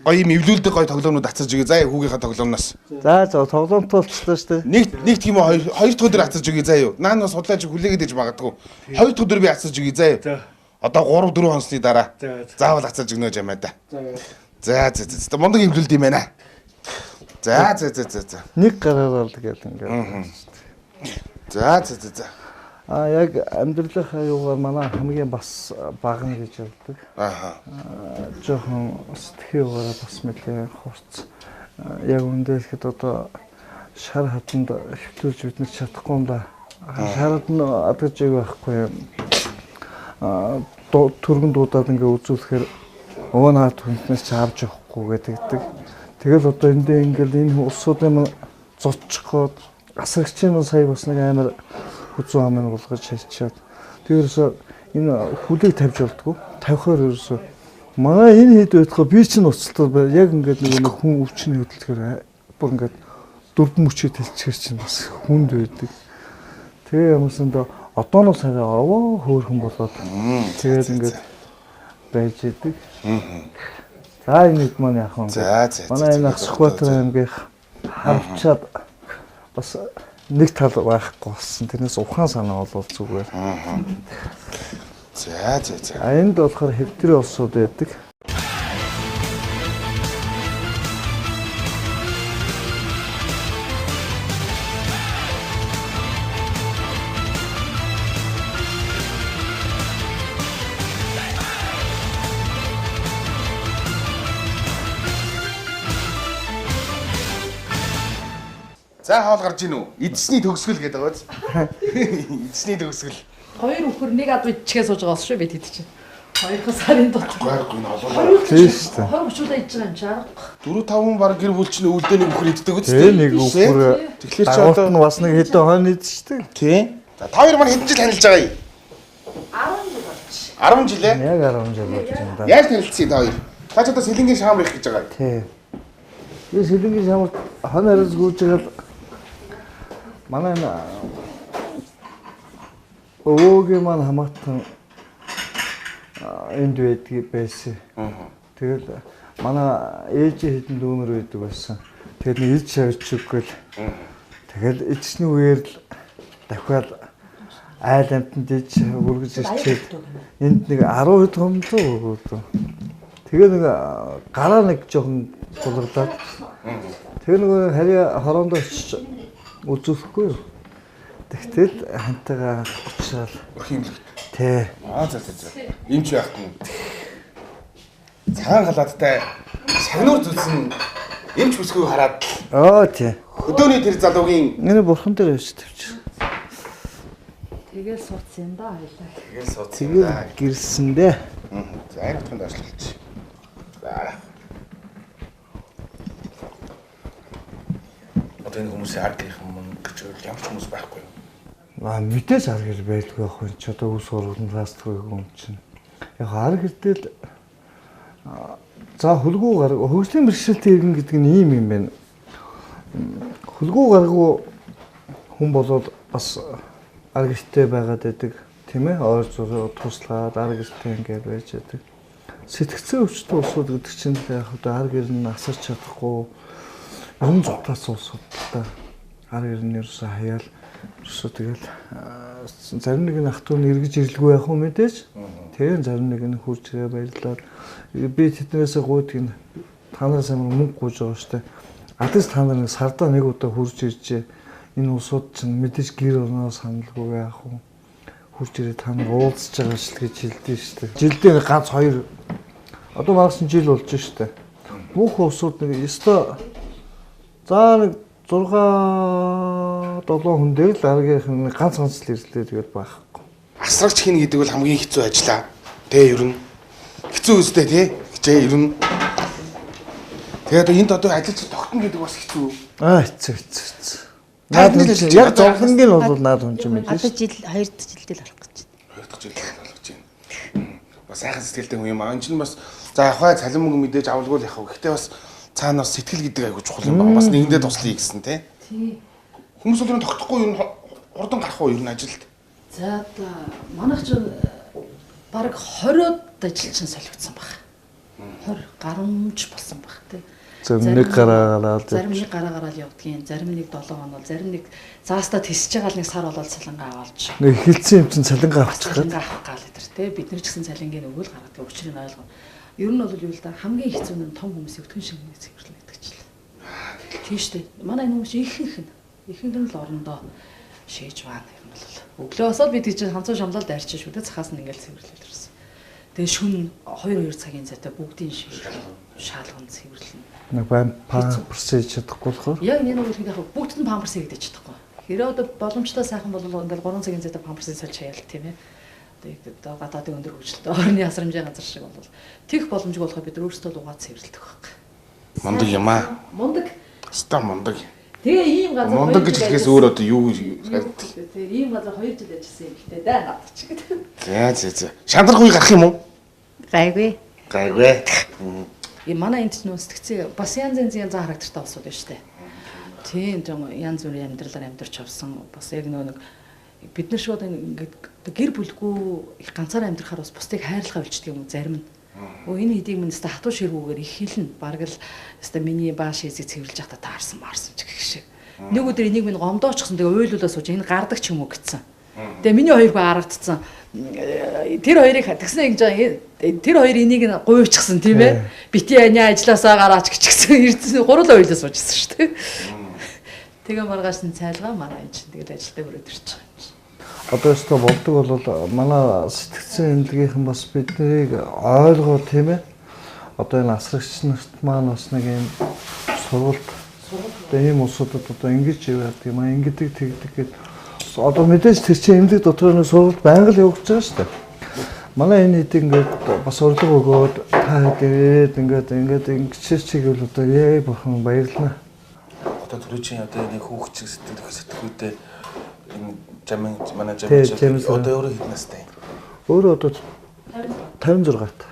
Гоё юм эвлүүлдэг гоё тоглоомнууд атаж өгье. Заа хүүгийнхаа тоглоомноос. За тоглоом туулчлаа шүү дээ. Нэг тийм хоёр дахь өдөр атаж өгье заа юу. Наанаас судлаач хүлээгээд иж магадгүй. Хоёр дахь өдөр би атаж өгье заа юу. За. Одоо 3-4 хоносны дараа. За. Заавал атаж өгнө жамаа да. За. Мундаг эвлүүлд юм байна. За. Нэг гараар л гэдэг ингээд. За. Яг амьдралынхаа юугаар манай хамгийн бас багна гэж хэлдэг. Жохон сэтгэхийн юугаараа бас нэлээд хурц. Яг үндээсгэд одоо шар хатанд хөвтүүлж бид нар чадахгүй юм да. Шард нь адгаж байгаа байхгүй. Түргэн дуудаад ингээ үзүүлэхээр өвөө наад хүнснээс ч авч явахгүй гэдэг. Тэгэл одоо эндээ ингээл энэ улсуудын зодчиход асрагчийн сая бас нэг амар хүзүү амын болгож хэлчихээд тэрээс энэ хүлээг тавьж болдгоо тавихаар ерөөсөө манай энэ хэд байтгаа би чинь уцалтад яг ингээд нэг хүн өвчний хөдөлгөөр бүр ингээд дөрвөн мөчөд хэлчихэр чинь бас хүнд байдаг. Тэгээ юмсанд одооноос хараа овоо хөөрхөн болоод тэгээд ингээд байж идэг. За энэ маань яах вэ? Манай энэ Сүхбаатар аймгийн хавчаад бас нэг тал байхгүй болсон. Тэрнээс ухаан санаа болов зүгээр. За. Энд болохоор хэвтрийн улсууд байдаг. За хаал гарч ийн үү? Эдсний төгсгөл гэдэг байгаа биз? Эдсний төгсгөл. Хоёр өхөр нэг ад ичгээ сууж байгаа шүү бид хэд чинь. Хоёрхан сарын дотор. Гайгүй нь олоо. Тийм шүү дээ. 20 30 удаа иж байгаа юм чаа. 4-5 баг гэр бүл чинь өвдөө нэг өхөр иддэг үст. Тэгээ нэг өхөр Тэгэхээр чи дагуулт одоо нь бас нэг хэдэн хойно идчихдэг. тий. За та хоёр маань хэдэн жил танилж байгаа юм? 10 жил ээ? Яг 10 жил болж байна да. Яаж танилцсан та хоёр? Та ч одоо сэлэнгийн шаамар их гэж байгаа. Тий. Би сэлэнгийн шамар хон араас гүйж байгаа манай өвөөгийн маань хамаатан энд байсан. Тэгээд манай ээж хэдэн дүүнэр байдаг байсан. Тэгээд нэг иж шавьч өгөөл. Тэгээд ичсний үеэр л дахиад айл амтанд иж үргэж ирчээд энд нэг 10 хэд хомдоо өгөөд. Тэгээ нэг гараа нэг жоохон булгадаад. Тэгээ нэг харьяа хороондоо очиж үзүүлэхгүй юу. Тэгтэл хантайгаа уучраал. Химлэг. Тий. За. Ийм ч яах юм. Цагаан галаадтай шагнуур зүтсэн эмч бүсгүй хараад тий. өдөөний тэр залуугийн Энэ бурхан дээр явж тавьчих. Тэгэл суудсан да хоёлаа. тэгэл суудсан Тэгээд да. гэрсэн дээ. За айн утганд ажиллаж. За. Одоо энэ хүмүүсийн ард гэх юм гэж ямар ч хүмүүс байхгүй юу? Мэдээж арга гэр байлгүй байх юм чи одоо ус сургуулийн пластикгүй юм чинь. Яг арга гэрдэл за хөлгөө гараг хөгжлийн бэрхшээлтэй иргэн гэдэг нь ийм юм байна. Хөлгөө гараггүй хүн болоод бас арга гэртэй байгаад байдаг тийм ээ. Ойр зураг туслаад арга гэртэй ингээд байж байдаг. Сэтгцэн өвчтөн улсууд гэдэг чинь яг одоо арга гэр нь асарч чадахгүй юм зутаас улсууд та арга гэр нь ерөөсөө хаяал ерөөсөө тэгэл зарим нэг нь ах トゥ нь эргэж ирлгүй байх юм мэдээж. Тэгээ зарим нэг нь хурж ирээ баярлаад би тэднээсээ гуйдаг нь та нараас амар мөнгө гуйж байгаа штэ. Атас та нар сардаа нэг удаа хурж иржээ. Энэ улсууд чинь мэдээж гэр орноо саналгүй яах вэ? Хурж ирээ та нар уулзж байгаа шүү гэж хэлдэг штэ. Жилдээ ганц 2 одоо магас жил болж штэ. Бүх улсууд нэг ёстой за нэг 6 7 хүн дээр л аргийнх ганц л ирлээ тэгээд байхгүй. Асрагч хийнэ гэдэг бол хамгийн хэцүү ажиллаа. Тэ ер нь хэцүү үстэй тий. Хичээ ер нь. Тэгээд энд одоо ажиллаж тогтно гэдэг бас хэцүү. Хэцүү. Наад хүн яг зовлонгийн бол наад хүн юм биш. Одоо жил 2 жилдээ л алах гэж байна. 2 дахь жил болгож байна. Бас сайхан сэтгэлтэй хүн юм аа. Энэ чинь бас за явахаа цалин мөнгө мэдээж авалгүй л явах. Гэхдээ бас цаана бас сэтгэл гэдэг айгуу чухал юм байна. Бас нэгэндээ туслая гэсэн тий. Тий. Хүмүүс бол тогтохгүй юу хурдан гарах уу ер нь ажилд. За одоо манайх ч баг 20-од ажилчин солигдсон баг. 20 гарамж болсон баг тий. Зарим нэг гараагаад зарим нэг гараагаар явдгийн, зарим нэг 7 хоног, зарим нэг зааста тисэж байгаа л нэг сар болоод цалингаа авалж. нэг хилцэн юм чинь цалингаа авчих гээд. Цалингаа авах гал идэр тий. Бид нар ч гэсэн цалингийн өгөөл гаргадаг учрыг ойлгоно. Ер нь бол юу л да хамгийн хэцүү нь том хүмүүсийн өтгөн шингэний цэвэрлэн гэдэг чинь. Тийм шүү дээ. Манай энэ хүмүүс ихэнх нь л орондоо шээж байна юм бол. Өглөө босоод бид тийч ханцуу шамлал дайрчин шүү дээ. Цахаас нь ингээл цэвэрлэл ирсэн. Тэгээ шүн 2 цагийн зайтай бүгдийн шаалган цэвэрлэн. Нэг байн памперс чадахгүй болохоор. Яг энэ нэг яг бүгд нь памперс хийгдэж чадахгүй. Хэрэв одоо боломжтой сайхан бол ингээл 3 цагийн зайтай памперс сольж хаяал тийм ээ. Одоо гадаадын өндөр хөгжилтэй орны ясрамжийн газар шиг бол тех боломжгүй болохоо бид өөрсдөө лугаад цэвэрлэдэг байхгүй. Мундаг юм аа. Мундаг. Ста мундаг. Тэгээ ийм газар мундаг гэж хэлээс өөр одоо юу тэгээ ийм газар 2 жил ажилласан юм гэхдээ даа надад ч гэдэг. За. Шантрахгүй гарах юм уу? Гайгүй. Гайгүй. Манай энд ч нөө сэтгцээ бас янз янзын характертай улсууд байна шүү дээ. Тийм янз бүрийн амьдралаар амьдарч авсан бас яг нэг бид нар шууд ингээд гэр бүлгүй их ганцаараа амьдрахаар бас бусдыг хайрлахаа болчдөг юм зарим нь. Энэ хэдийг минь өстой хатуу ширгүүгээр их хэлнэ. Бараг л өстой миний бааш хийзийг цэвэрлж явахдаа таарсан ч гэх шиг. Нэг өдөр энийг минь гомдоочсон тэгээ уйлуулаа сууж энэ гардаг ч юм уу гэсэн. Тэгээ миний хоёргүй харагдсан. Тэр хоёрыг тэгсэн ингэж тэр хоёр энийг гуйчихсан тийм ээ. Бити аня ажилласаа гараач гिचгсэн эрдсэн гурлаа уйлаа суужсэн шүү дээ. Тэгээ маргааш нь цайлгаа манай энэ чинь тэгээд ажилдаа өрөөд ирж байгаа юм. Одоо өстө болдог бол манай сэтгцэн эмнэлгийнхэн бас биднийг ойлгоо тийм ээ. Одоо энэ асрагч нарт маань бас нэг юм сургалт ийм улсуудад одоо ингэж яваад юм аа ингэдэг тэгдэг гэд одоо мэдээж тэр чинь эмнэлэг дотор нэг сургалт байнга л явагдаж байгаа шүү дээ. Манай энэ хэд ингээд бас урилга өгөөд та тэгээд ингээд ингэчээс чигээр одоо яа бурхан баярлана. Одоо түрүүчийн одоо нэг хүүхчиг сэтгэхүйтэй энэ жамын манай жамын одоо өөрөө хэд настай? Өөрөө одоо 56-т.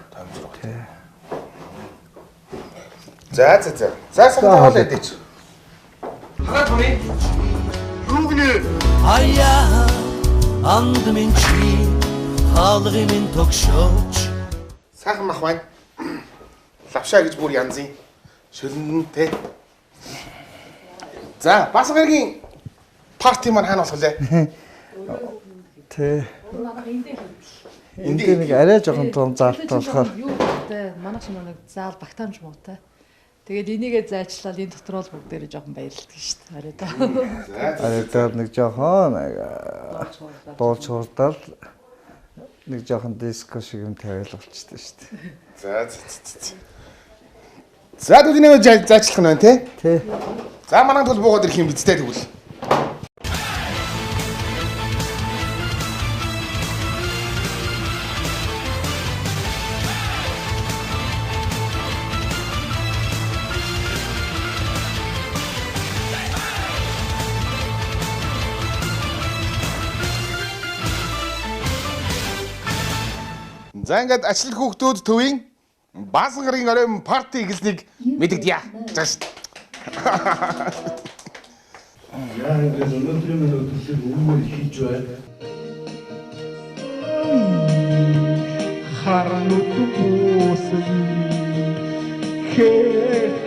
56. За. Сайн идэж. Хараад хүний. Юу гинэ? Ая анд минь чи хаалгын минь тогшооч. Сайхан мах байна. Лавшаа гэж бүр янзын шөлнөн те. За, Басгагийн парти маань хаана болох вэ? Тэ. Энд нэг арай жоохон том заалт болохоор юу гэдэг манайх шиг нэг заал багтаамж муутай. Тэгээд энийгээ зайчлал энэ дотор бол бүгдээрээ жоохон баярлалдаг шүү дээ. арай дээр нэг жоохон дуулж хурдал нэг жоохон диско шиг юм тавиал болчтой шүү дээ. За. За төдний заачлах нь байна те. Тий. За манай тул буугаад ирэх юм бидтэй тэгвэл. За ингээд ачлал хүүхдүүд төвийн баасан гарын оройн парти эхэлснийг мэдэгдэе. За шүү. Яа ингэж өнөөдрийн минь өдрийг өмнө хийж байна. Харанут буусан. Хээ.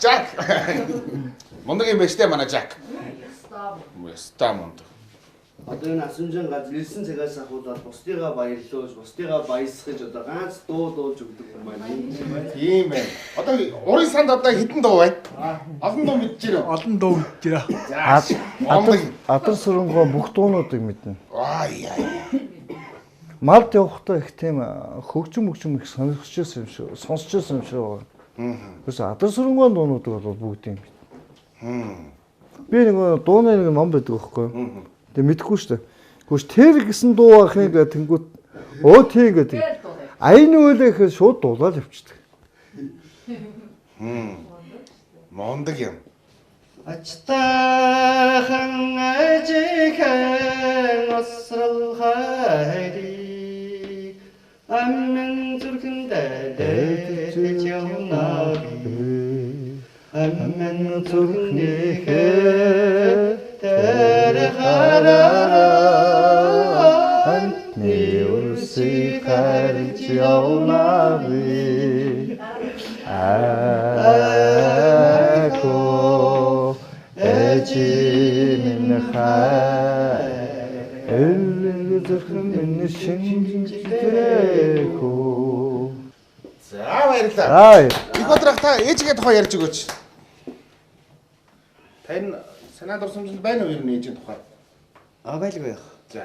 Жак. Мундаг юм байна штэ манай Жак. Ста мундаг. Одоо энэ асуужин газ ирсэн цагаас ахуулаад бусдыгаа баярлуулж, бусдыгаа баясгаж одоо ганц дуу дуулж өгдөг юм байна. Тийм байна. Одоо урын санд одоо хитэн дуу байна. Олон дуу мэдчихэв. Олон дуу мэдчихэ. Адар сүрэнгөө бүх дуунуудыг мэднэ. Яа. Малд явахдаа их тийм хөгжим их сонсчихсон юм шүү. Сонсчихсон юм шүү. Гэсэн адар сүрэнгөө дуунуудыг бол бүгдийг мэднэ. Би нэг дууны нэг ном байдаг байхгүй юу? Тэг мэдхгүй шүү дээ. Гүш тэр гэсэн дуу ахыг тэнгүүт өө тий гэдэг. Аяны үйлэхээр шууд дуулаад явчихдаг. Мондаг юм. Ачтахан ажихэн осрал хайри аммен зүрхэндээ дэж явна аммен зүрхнийхээ Terharan Nursi karci avnavi Ako Ecimin khay Elini zırhımın şinjireko За баярлалаа. Ай. Их өдрөх та ээжигээ тухай ярьж өгөөч. Тань санаад орсомжинд байна уу ер нь ээжийн тухай? Байлгүй яах. За.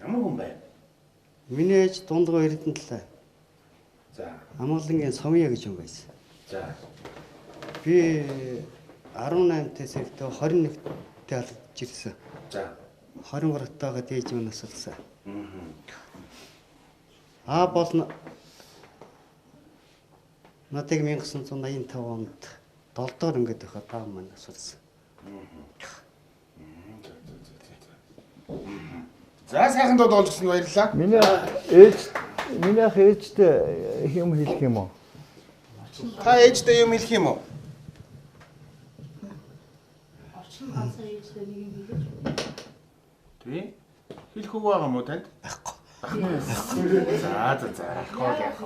Ямар хүн байна? Миний ээж дундгой Эрдэнэтлээ. За. Амгалангийн Сомья гэж хүн байсан. За. Би 18-т сард 21-т алдаж ирсэн. За. 23-таага дээж минь насалсан. Болно. Надыг 1985 онд 7 доор ингээд байхад баа маань асуулсан. За сайхан дуу дуулжсэн баярлалаа. Миний ах ээжтэй юм хэлэх юм уу? Та ээжтэй юм хэлэх юм уу? Орчин ганцхан ээжтэй нэг юм хэлж. Тий. Хэлэх үг байгаа мó танд? Байхгүй. За.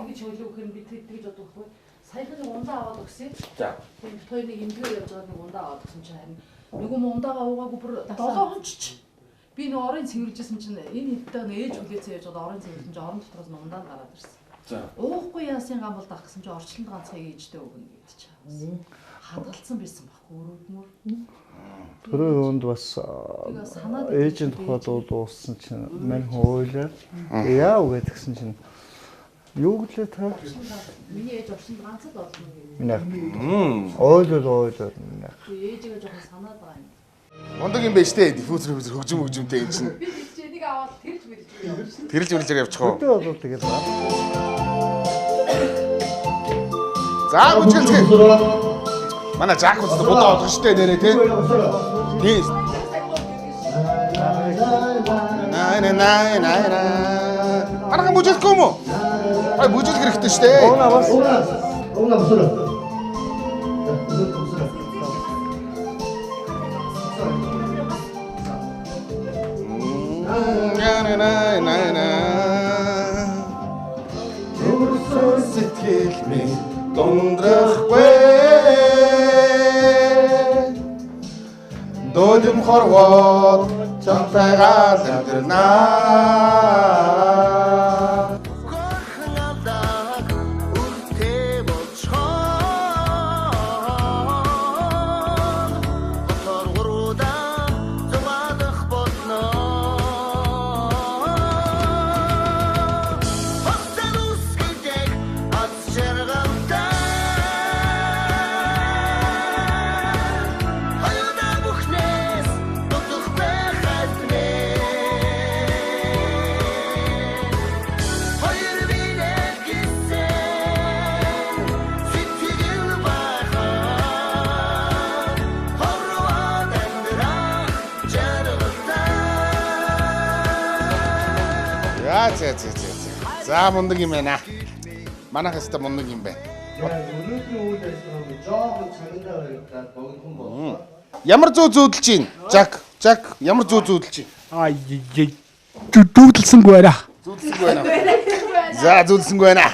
Ингэж хөлөөх юм би тэгж бодохгүй. Саяхан нэг ундаа аваад өгсөн. За. Тийм хоёр нэг эмгээр явж байгаа нэг ундаа аваад өгсөн чинь харин нөгөө ундаага уугаагүй бүр 7 хонч. Би нэг орын цэвэрлжсэн чинь энэ хэдтэй ээж хүлээцээ явж байгаа орын цэвэрлсэн чинь орон дотроос нь ундаа гараад ирсэн. За. Уухгүй яасын гам бол дах гэсэн чинь орчлонд ганцхан ээжтэй өгнө гэж чаасан. Хадгалсан байсан байхгүй өрөөдмөр. Төрөө өнд бас ээжийн тухайд дууссан чинь мань хойлоо. Яа үгээд гисэн чинь юу гэлээ та? Миний ээж орчинд ганцад болно гэдэг. Минь. Ойлоо. Ээжигээ жоохон санаад байгаа юм. Мондог юм байна штэ. Диффузер хөгжимтэй энэ чинь. Би ч энийг аваад тэрж мэрж явж шин. Тэрэлж мэрэлж явчих уу? Өдөө бол тэгээд ба. За үчгэлцгээ. Манай Жак үздэг будаа олох штэ нэрээ тий. Тий. Манайхан бүжиглэхгүй юм уу? Ай бүжиглэх хэрэгтэй шүү дээ. Угнаа бас. Угнаа босоо. Сэтгэл минь дундрахгүй Додим хорвоод чамтайгаар амьдрнаа За мундаг юм байна. Манайх хэвээр мундаг юм байна. Өнөөдрийн үйл ажиллагаа жоохон цагтаа байгаад богинохон боллоо. Ямар зүү зүүдэлж чинь? Жак, ямар зүү зүүдэлж чинь? дүүдэлсэнгүй байна. Зүүдэлсэнгүй байна. За зүүдэлсэнгүй байна.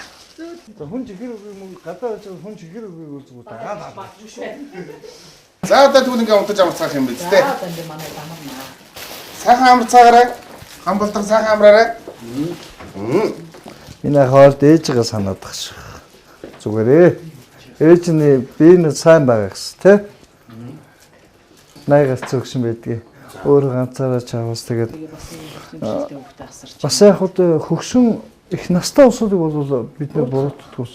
Хүн чихэр үгүй мөн гадаа байж хүн чихэр үгүй үзгүй та. За одоо тэгвэл ингээ унтаж амарцгаах юм биз дээ. Сайхан амарцгаарай. Хамбалдан сайхан амраарай. Энэ хоолд ээжигээ санаадах шиг. Зүгээрээ. Ээжний биений сайн байгаа гэсэн тий. Найгаас цогшин байдгийг. Өөр ганцаараа чаваас тэгээд бас яг хөгшин их настай усуудыг бол бид нэр буруутдаг.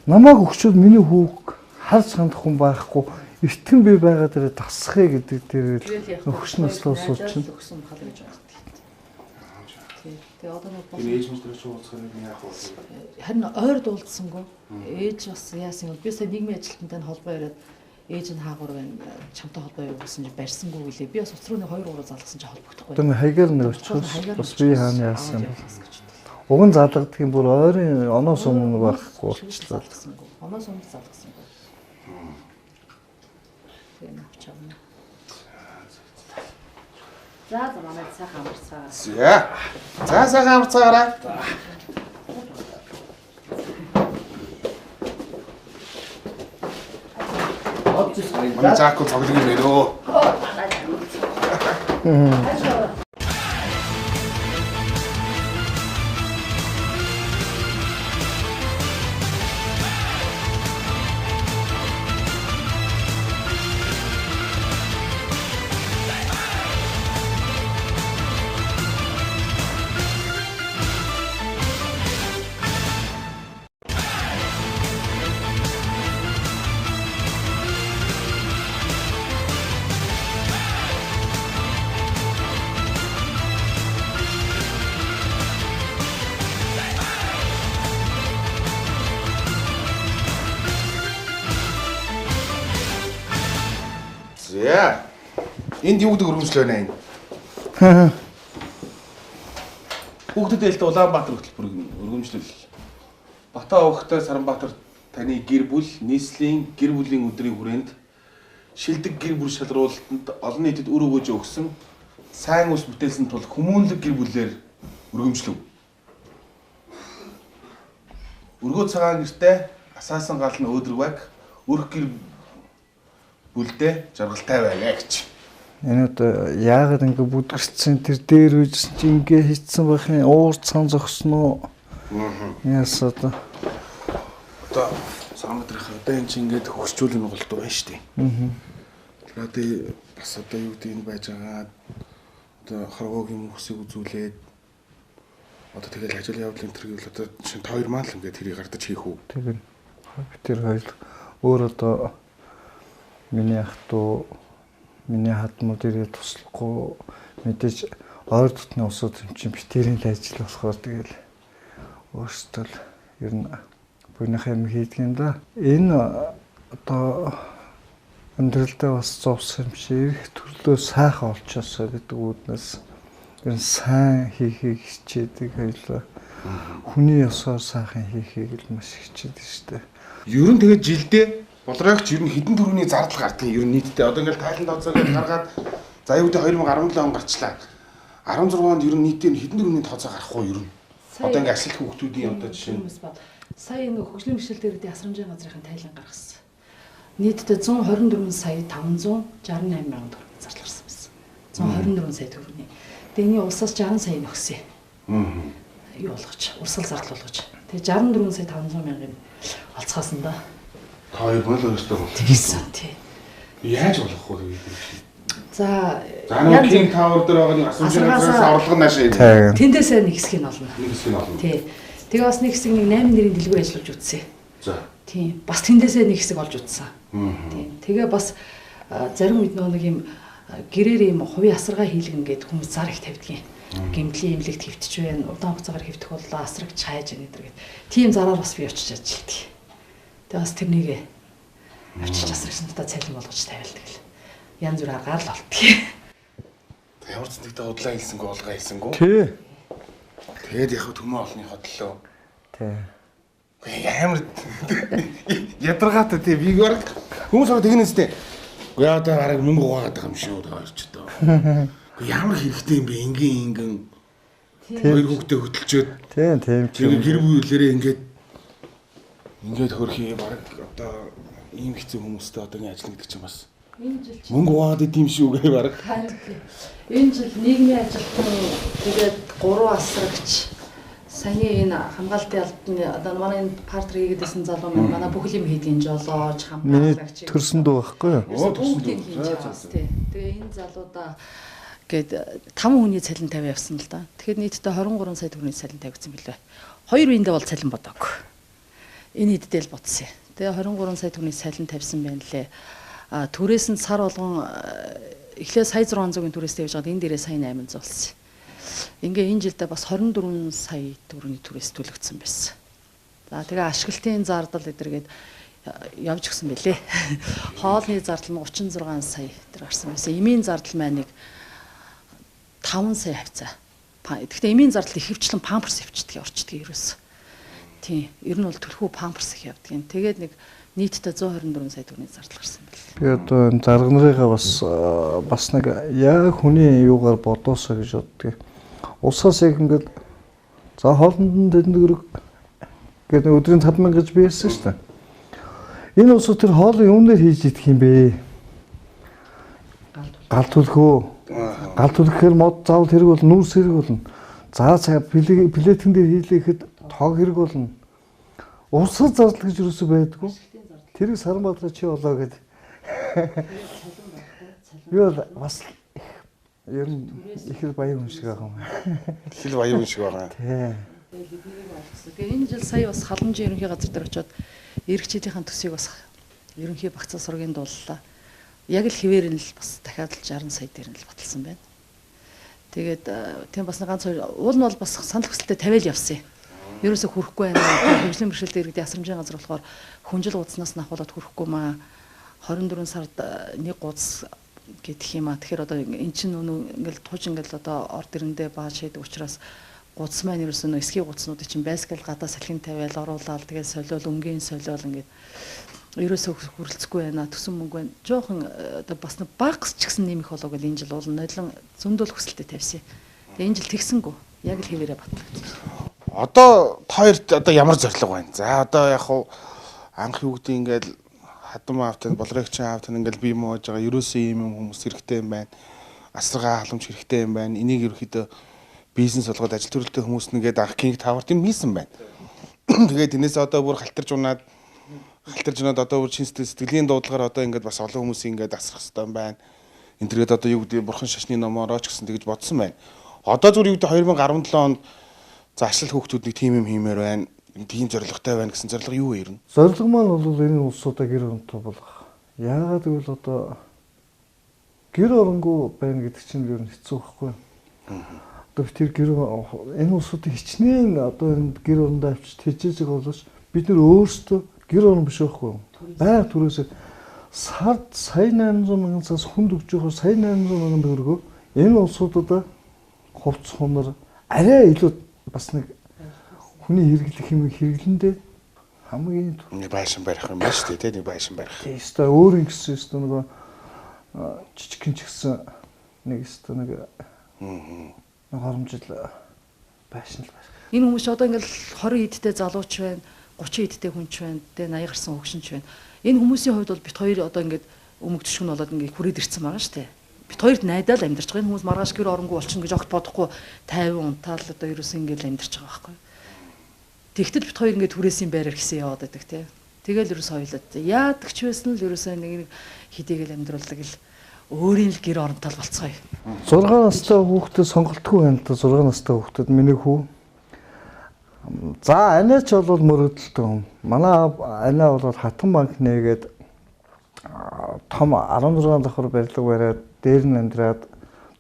Намайг хөгшөөд миний хүүг харж хандах хүн байхгүй. Эртхэн би байгаа дээр тасхыг гэдэг дээр хөгшин наслаа сууч чинь. Тэгээ одоо нэг Ээж мэдрэж уулзах юм яах вэ? харин ойр дуулдсангүй. Ээж бас яасан юм. Би сая нийгмийн ажилтнтай холбоо яриад ээж нь хаагур байна. Чамтай холбоо юу гэсэн чи барьсангүй гэлээ. Би бас уцрууны 2-3 залгасан чи холбогдохгүй. Тэр хайгаар нэр өчөөс бас би хаана яасан юм. Уг нь залгадаг юм бүр ойрын оноос өмнө байхгүй болчихлоо. Оноос өмнө залгасангүй. Тэгээ навчаана. За манай сайхан амарцгаа. За сайхан амарцгаарай. Манай заахгүй цоглог юм нэрөө. За. Энд юу гэдэг өргөмжлөө байна энэ? Хүүхдэд ээлтэй Улаанбаатар хөтөлбөр өргөмжлөл. Батаа өвгтэй Саранбаатар таны гэр бүл нийслэлийн гэр бүлийн өдрийн хүрээнд шилдэг гэр бүл шалралтанд олон нийтэд өр өгөөж өгсөн сайн ус бүтээсэн тул хүмүүнлэг гэр бүлээр өргөмжлөв. Өргөө цагаан гэртээ асаасан гал нь өөдрөг баг өрх гэр бүлдээ жаргалтай байлаа гэж. Энэ одоо яагаад ингэ бүдгэрсэн тэр дээр үжсэн чи ингэ хийцэн байх юм уур цан зогсон уу? Яас одоо Саранбаатарын одоо энэ чи ингэ хөгжүүлэн голдуу байна шүү дээ. Тэгээд бас одоо юу гэдэг энэ байж байгаа одоо хорвоогийн мөхсийг үзүүлээд одоо тэгэл ажил явдлын төргийг одоо шинэ 2 маань л ингээд тэрийг гардаж хийх үү? Тэгээд бид тэр хоёул өөр одоо миний ах トゥ миний хатмууд ирээд туслахгүй мэдээж ойр дотны усууд юм чинь битэрийн ажил болохоор тэгэл өөрсдөө ер нь бүнийх юм хийдэг юм да. Энэ одоо өндөрлөлтөө бас зовсон юм шиг төрлөө сайхан олчоосоо гэдэг үүднээс ер нь сайн хийхийг хичээдэг хоёлаа хүний ёсоор сайхан хийхийг л маш хичээдэг шүү дээ. Ер нь тэгээд жилдээ болрогч ер нь хэдэн төгрөгийн зардал гардаг юм ер нь нийтдээ. Одоо ингээл тайланд тооцоо гэж гаргаад за юу гэдэг 2017 он гарчлаа. 16 онд ер нь нийтдээ хэдэн төгрөгийн тооцоо гарах уу ер нь? Одоо ингээл ашлах хүүхдүүдийн одоо жишээ нь сая нэг хөгжлийн бэрхшээлтэй асрамжийн газрын тайлан гаргасан. Нийтдээ 124 сая 568 мянган төгрөг зардал гарсан байсан. 124 сая төгрөгийн. Тэний улсаас 60 сая нөхсөн. Юу болгоч, урсгал зардал болгоч. Тэгээ 64 сая 500 мянган олцгаасан да. хоёр мөл өөртөө болсон. Тэгсэн тий. Яаж болох вэ гэдэг. За яг King Tower дээр байгаа нэг асуужийн газраас орлого наашаа. Тэндээсээ нэг хэсгийг нь олно. Нэг хэсгийг олно. Тий. Тэгээ бас нэг хэсэг нэг 8 нэрийн дэлгүүр ажиллуулж үтсэн. За. Тий. Бас тэндээсээ нэг хэсэг олж үтсэн. Тий. Тэгээ бас зарим үед нэг юм гэрээр юм хувийн асаргаа хийлгэн гэдэг хүмүүс зар их тавьдгийн. Гэмтлийн имлэгт хөвтөж байна. Удаан хугацаагаар хөвтөх боллоо асрагч хайж яа гэдэг. Тийм зараар бас би очиж ажилладаг. Тэгээ бас тэрнийг авчиж асрагчнуудаа цалин болгож тавиалдаг л. Янз бүр аргаар л олдгийг. Ямар ч нэгтэй удлаа хэлсэнгөө олгаа хэлсэнгөө. Тий. Тэгээд яг төмөө олныхоо төлөө. Тий. Амар ядаргаатай тий би баг хүмүүс ороод тэгнэстэй. Уу яа одоо гараг 1000 гуйгаад байгаа юм шүү дээ хоёрч одоо. Ямар хэрэгтэй юм бэ ингийн хоёр хүүхдээ хөдөлчөөд тийм гэр бүлээрээ ингээд хөрхий баг одоо ийм хэцүү хүмүүстэй одоо ингэ ажиллана гэдэг чинь бас мөнгө гуйгаад идэм шүү гээ баг. Энэ жил нийгмийн ажилтан тэгээд 3 асрагч саяны энэ хамгаалтын албаны одоо манай энэ партер хийгээдсэн залуу манай бүхэл юм хийдийн жолооч хамгаалагч төрсөн дүү байхгүй юу? Бүгдийг хийж байгаас тий. Тэгээ энэ залуудаа гээд 5 хүний цалин тавь явсан л да. Тэгэхээр нийтдээ 23 сая төгрөгийн цалин тавьсан билээ. 2 үеиндээ бол цалин бодоогүй. Энэ хэддэл бодсон. Тэгээ 23 сая төгрөгийн цалин тавьсан байна лээ. Түрээс нь сар болгон эхлээ сая 600-ийн түрээс тавьж байгаад энэ дээрээ сая 800 болсон. Ингээ энэ жилдээ бас 24 сая төгрөгийн түрээс төлөгдсөн байсан. За тэгээ ашиглалтын зардал эдэргээд явж гисэн бэлээ. Хоолны зардал нь 36 сая тэр гарсан байсан. Эмийн зардал маань нэг 5 сая хавцаа. Гэхдээ эмийн зардал их хвчлэн памперс хвчдэг орчдөг ерөөс. Тийм. Ер нь бол төлхөө памперс их явдаг. Тэгээд нэг нийтдээ 124 сая төгрөгийн зардал гарсан байна. Би одоо энэ зарга нарыгаа бас нэг яг хүний юугаар бодоосоо гэж боддог. Улсаас яг ингээд за хоолнд дэдэн төгрөг гэдэг өдрийн 5000 гэж биелсэн шүү дээ. Энэ улсууд тэр хоолыг юунээр хийж идэх юм бэ? Гал төлхөө. Гал төлөхээр мод заавал хэрэг бол нүүрс хэрэг болно. За цаг плетэн дээр хийлэхэд тоог хэрэг болно. Улсад зардал гэж юусэн байдгүй. Тэрийг Саранбаатар чи болоо гэд. Юу бас ер нь их л баян хүн шиг байгаа юм. Их л баян хүн шиг байгаа. Тий. Тэгээ энэ жил сая бас халамжийн ерөнхий газар дээр очиод эрэгчдийн төсвийг бас ерөнхий багцаа сургийн дууллаа. Яг л хэвээр нь л бас дахиад л 60 сая дээр нь л баталсан байна. Тэгээд тийм бас ганц уул нь бол бас санал хүсэлтэд тавиал явсан юм. Ерөөсө хүрэхгүй байна. Хөгжлийн бэрхшээлтэй иргэдийн асрамжийн газар болохоор хүнжил гудснаас нахуулаад хүрэхгүй маа. 24 сард нэг гудс гэдэг юм аа. Тэгэхээр одоо эн чинь ингээл туж ингээл одоо орд ирэндээ бааж шийдэг учраас гудс маань ерөөсө нөө эсгийн гудснуудыг чинь байсгал гадаа салхин тавиал оруулаад тэгээд солиол өнгийн солиол ингээд ерөөсөө хүрэлцэхгүй байна. Төсөн мөнгө байна. Жохон одоо бас нэг багс ч гэсэн нэмэх болоо гэл энэ жил бол нойлон зөндөл хүсэлтэд тавьсан. Тэгээ энэ жил тэгсэнгүү. Яг л хэвээрээ батлагдсан. Одоо хоёрт одоо ямар зорилго байна? За одоо яг хуу анх юу гэдэг ингээл хадам аавтан болрогчин аавтан ингээл бие мууж байгаа ерөөсөө ийм хүмүүс хэрэгтэй юм байна. Асаргаа халамж хэрэгтэй юм байна. Энийг ерөөхдөө бизнес болгоод ажил төрөлтэй хүмүүс нэгээд анх King Tower-т хийсэн байна. Тэгээд энэс одоо бүр халтарж унаад одоо бүр чин сэтгэлийн дуудлагаар одоо ингээд бас олон хүмүүс ингээд асрах хэрэгтэй юм байна. Энд тэргээд одоо юу гэдэг бурхан шашны номоор ч гэсэн тэгж бодсон байна. Одоо зүгээр юу гэдэг 2017 онд за ажил хүүхдүүд нэг тим юм хиймээр байна. Тийм зорилготой байна гэсэн зорилго юу вэ ер нь? Зорилго маань бол энэ улсуудаа гэр оронтой болгох. Яагаад гэвэл одоо гэр оронгүй байна гэдэг чинь ер нь хэцүү байхгүй юу? Одоо тэр энэ улсуудыг хичнээн одоо энэ гэр орондоо авчиж тэжээж байгаа боловч бид нөр өөрсдөө гэр орон биш байхгүй юу? Байг түрээсээ сард сая 800 мянгаас хүнд өгч байгаа сая 800 мянган төгрөгөө энэ улсуудаа хувцс хунар арай илүү бас нэг хүний хэрэглэх юм хэрэглэндээ хамгийн Нэг байшин барих юм байна шүү дээ, нэг байшин барих. теста өөр ингэсэн өстө нөгөө жижигхэн ч гэсэн нэг өстө нэг хоромжил байшин л барих. Энэ хүмүүс одоо ингээл 20 эдтэй залууч байна, 30 эдтэй хүн ч байна, тэ 80 гарсан хөгшин ч байна. Энэ хүмүүсийн хувьд бол бит хоёр одоо ингээд өмг төшгөн болоод ингээд хүрээд ирсэн байгаа шүү дээ. Бит хоёрт найдаад амьдарч байгаа. Энэ хүмүүс маргааш гэр оронгүй болчихно гэж огт бодохгүй 50 унтаал одоо ерөөс ингээд амьдарч байгаа байхгүй. Тэгтэл бит хоёр ингээд түрээсийн байраар гисэн яваад байдаг тий. Тэгэл ерөөс хоёлаад яадаг ч байсан л ерөөсөө нэг хидээгээл амьдруулдаг л өөрийн л гэр оронтол болцгоё. 6 настай хүүхдэд сонголтгүй байна л да. 6 настай хүүхдэд миний хүү. За анаач бол мөрөдөлтөө юм. Манай анаа бол хатан банк нээгээд том 16 давхар барилга бариад дээр нь амьдраад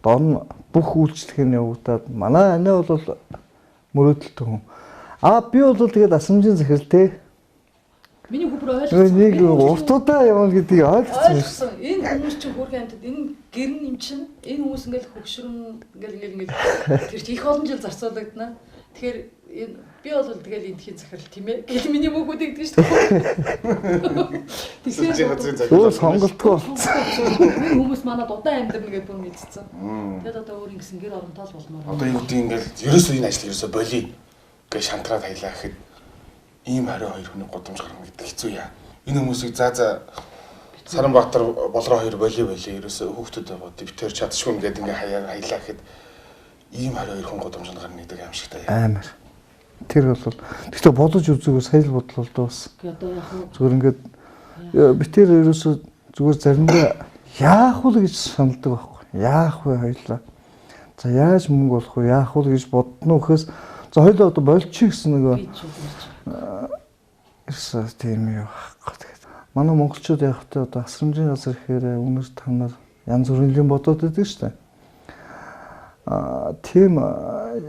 дон бүх үйлчлэгийг явагдаад манай анаа бол мөрөдөлтөө юм. Би бол тэгээд асамжийн захирал те. Миний хүүхэр ойлгосон. Нэг уртудаа явна гэдгийг ойлгосон. Энэ хүмүүс чинь хөрхөн амтд энэ гэр нь юм чинь энэ хүмүүс ингээл хөгшрөн ингээл тэр чи их олон жил зарцуулагдана. Тэгэхээр энэ би бол тэгэл эндхийн захирал тийм ээ. Гэл миний мөхүүд гэдэг шүү дээ. Тэгэхээр өөр сонголтгүй болсон. Энэ хүмүүс манад удаан амьдрна гэдээ бүр мэдсэн. Тэгэд одоо өөр ингэсэн гэр оронтол болмоор. Одоо юу гэдэг ингээл ерөөсөө энэ ажил ерөөсөө болий гэж шантраад хаялаа гэхэд ийм хариу хоёр хүний гудамж гарна гэдэг хэцүү яа. Энэ хүмүүсийг Саранбаатар болроо хоёр болий ерөөсөө хүүхдүүд бод битээр чадшгүй ингээд ингээ хаялаа гэхэд ийм хариу хоёр хүн гудамж гарна гэдэг юм шигтэй. Амар. Тэр бол гэхдээ бодож үзээгөө сая л бодлоо л бас. Одоо яг Зүгээр ингээд битээр ерөөсөө зүгээр заримдаа яах вэ гэж саналдаг байхгүй. Яах вэ хоёлаа. За яаж мөнгө олох вэ? Яах вэ гэж бодно гэхээс за хоёлаа одоо болчих гэсэн нөгөө ерөөсөө тийм юу байхгүй. Тэгээд манай монголчууд яг хөтэ одоо асрамжийн газар гэхээр үнэр танаар янз бүрийн бодоод байдаг шүү дээ. Тийм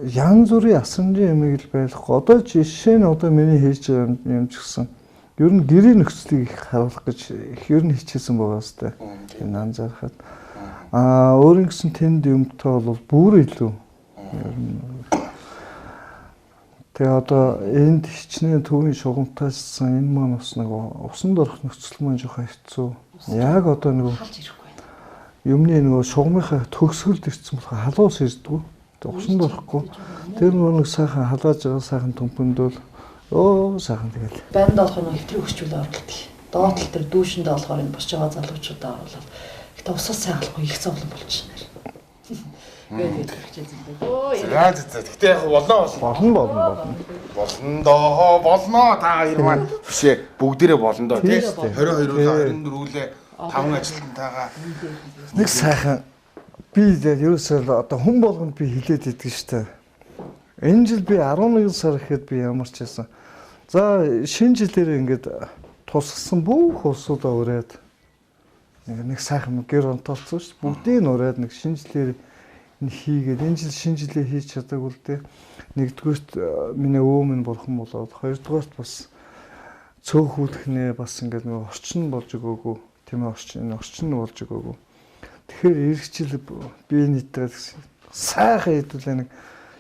янз бүрийн асрамжийн юм ил байхгүй. Одоо жишээ нь одоо миний хийж байгаа юм ч гэсэн ер нь гэрийн нөхцөлийг их харуулах гэж их ер нь хичээсэн байгаа сте. Энэ анзаархад өөрийн гэсэн тэнд юмтай бол бүр илүү. Тэгээ одоо энд хичнээн төвийн шугамтайсан энэ маань бас нэг усанд орох нөхцөл маань жоохон хэцүү. Яг одоо нэг юмны нөгөө шугамынхаа төгсгөлд ирсэн болохоор халуус ирдэггүй. Тэгээ усанд орохгүй. Тэр нэг сайхан халааж байгаа сайхан төмпөндөл сайхан тэгэл. байранд олох нь хэвтрийг өсчүүл оролддог. Доотлол төр дүүшэндээ болохоор энэ босч байгаа залуучуудаа оруулаад гэтээ усаас сайн алахгүй их зовлон болчихно. Тэгээд хичээсэн байх. Гэтээ яг болно та хоёр маань бишээ бүгдээрээ болно доо тий 22-аас 24-үүлээ 5 ажилтнтайгаа нэг сайхан би ерөөсөө одоо хүн болгонд би хилээд идэг штэ. Энэ жил би 11 сар ихэд би ямар ч байсан. За шинэ жилээр ингээд тусгсан бүх улсуудаа ураад нэг сайхан гэр онтолцсон шүү. Бүгдийг нь ураад нэг шинэ жилээр энэ хийгээд энэ жил шинэ жилээ хийж чадаагүй л дээ. Нэгдүгürt миний өвөө минь бурхан болоод хоёрдугаарт бас цөөхүүлэхнээ бас ингээд нэг орчин болж өгөөгүй. Тийм ээ орчин болж өгөөгүй. Тэгэхээр эх жил би нийтдээ сайхан хэдүүлээ нэг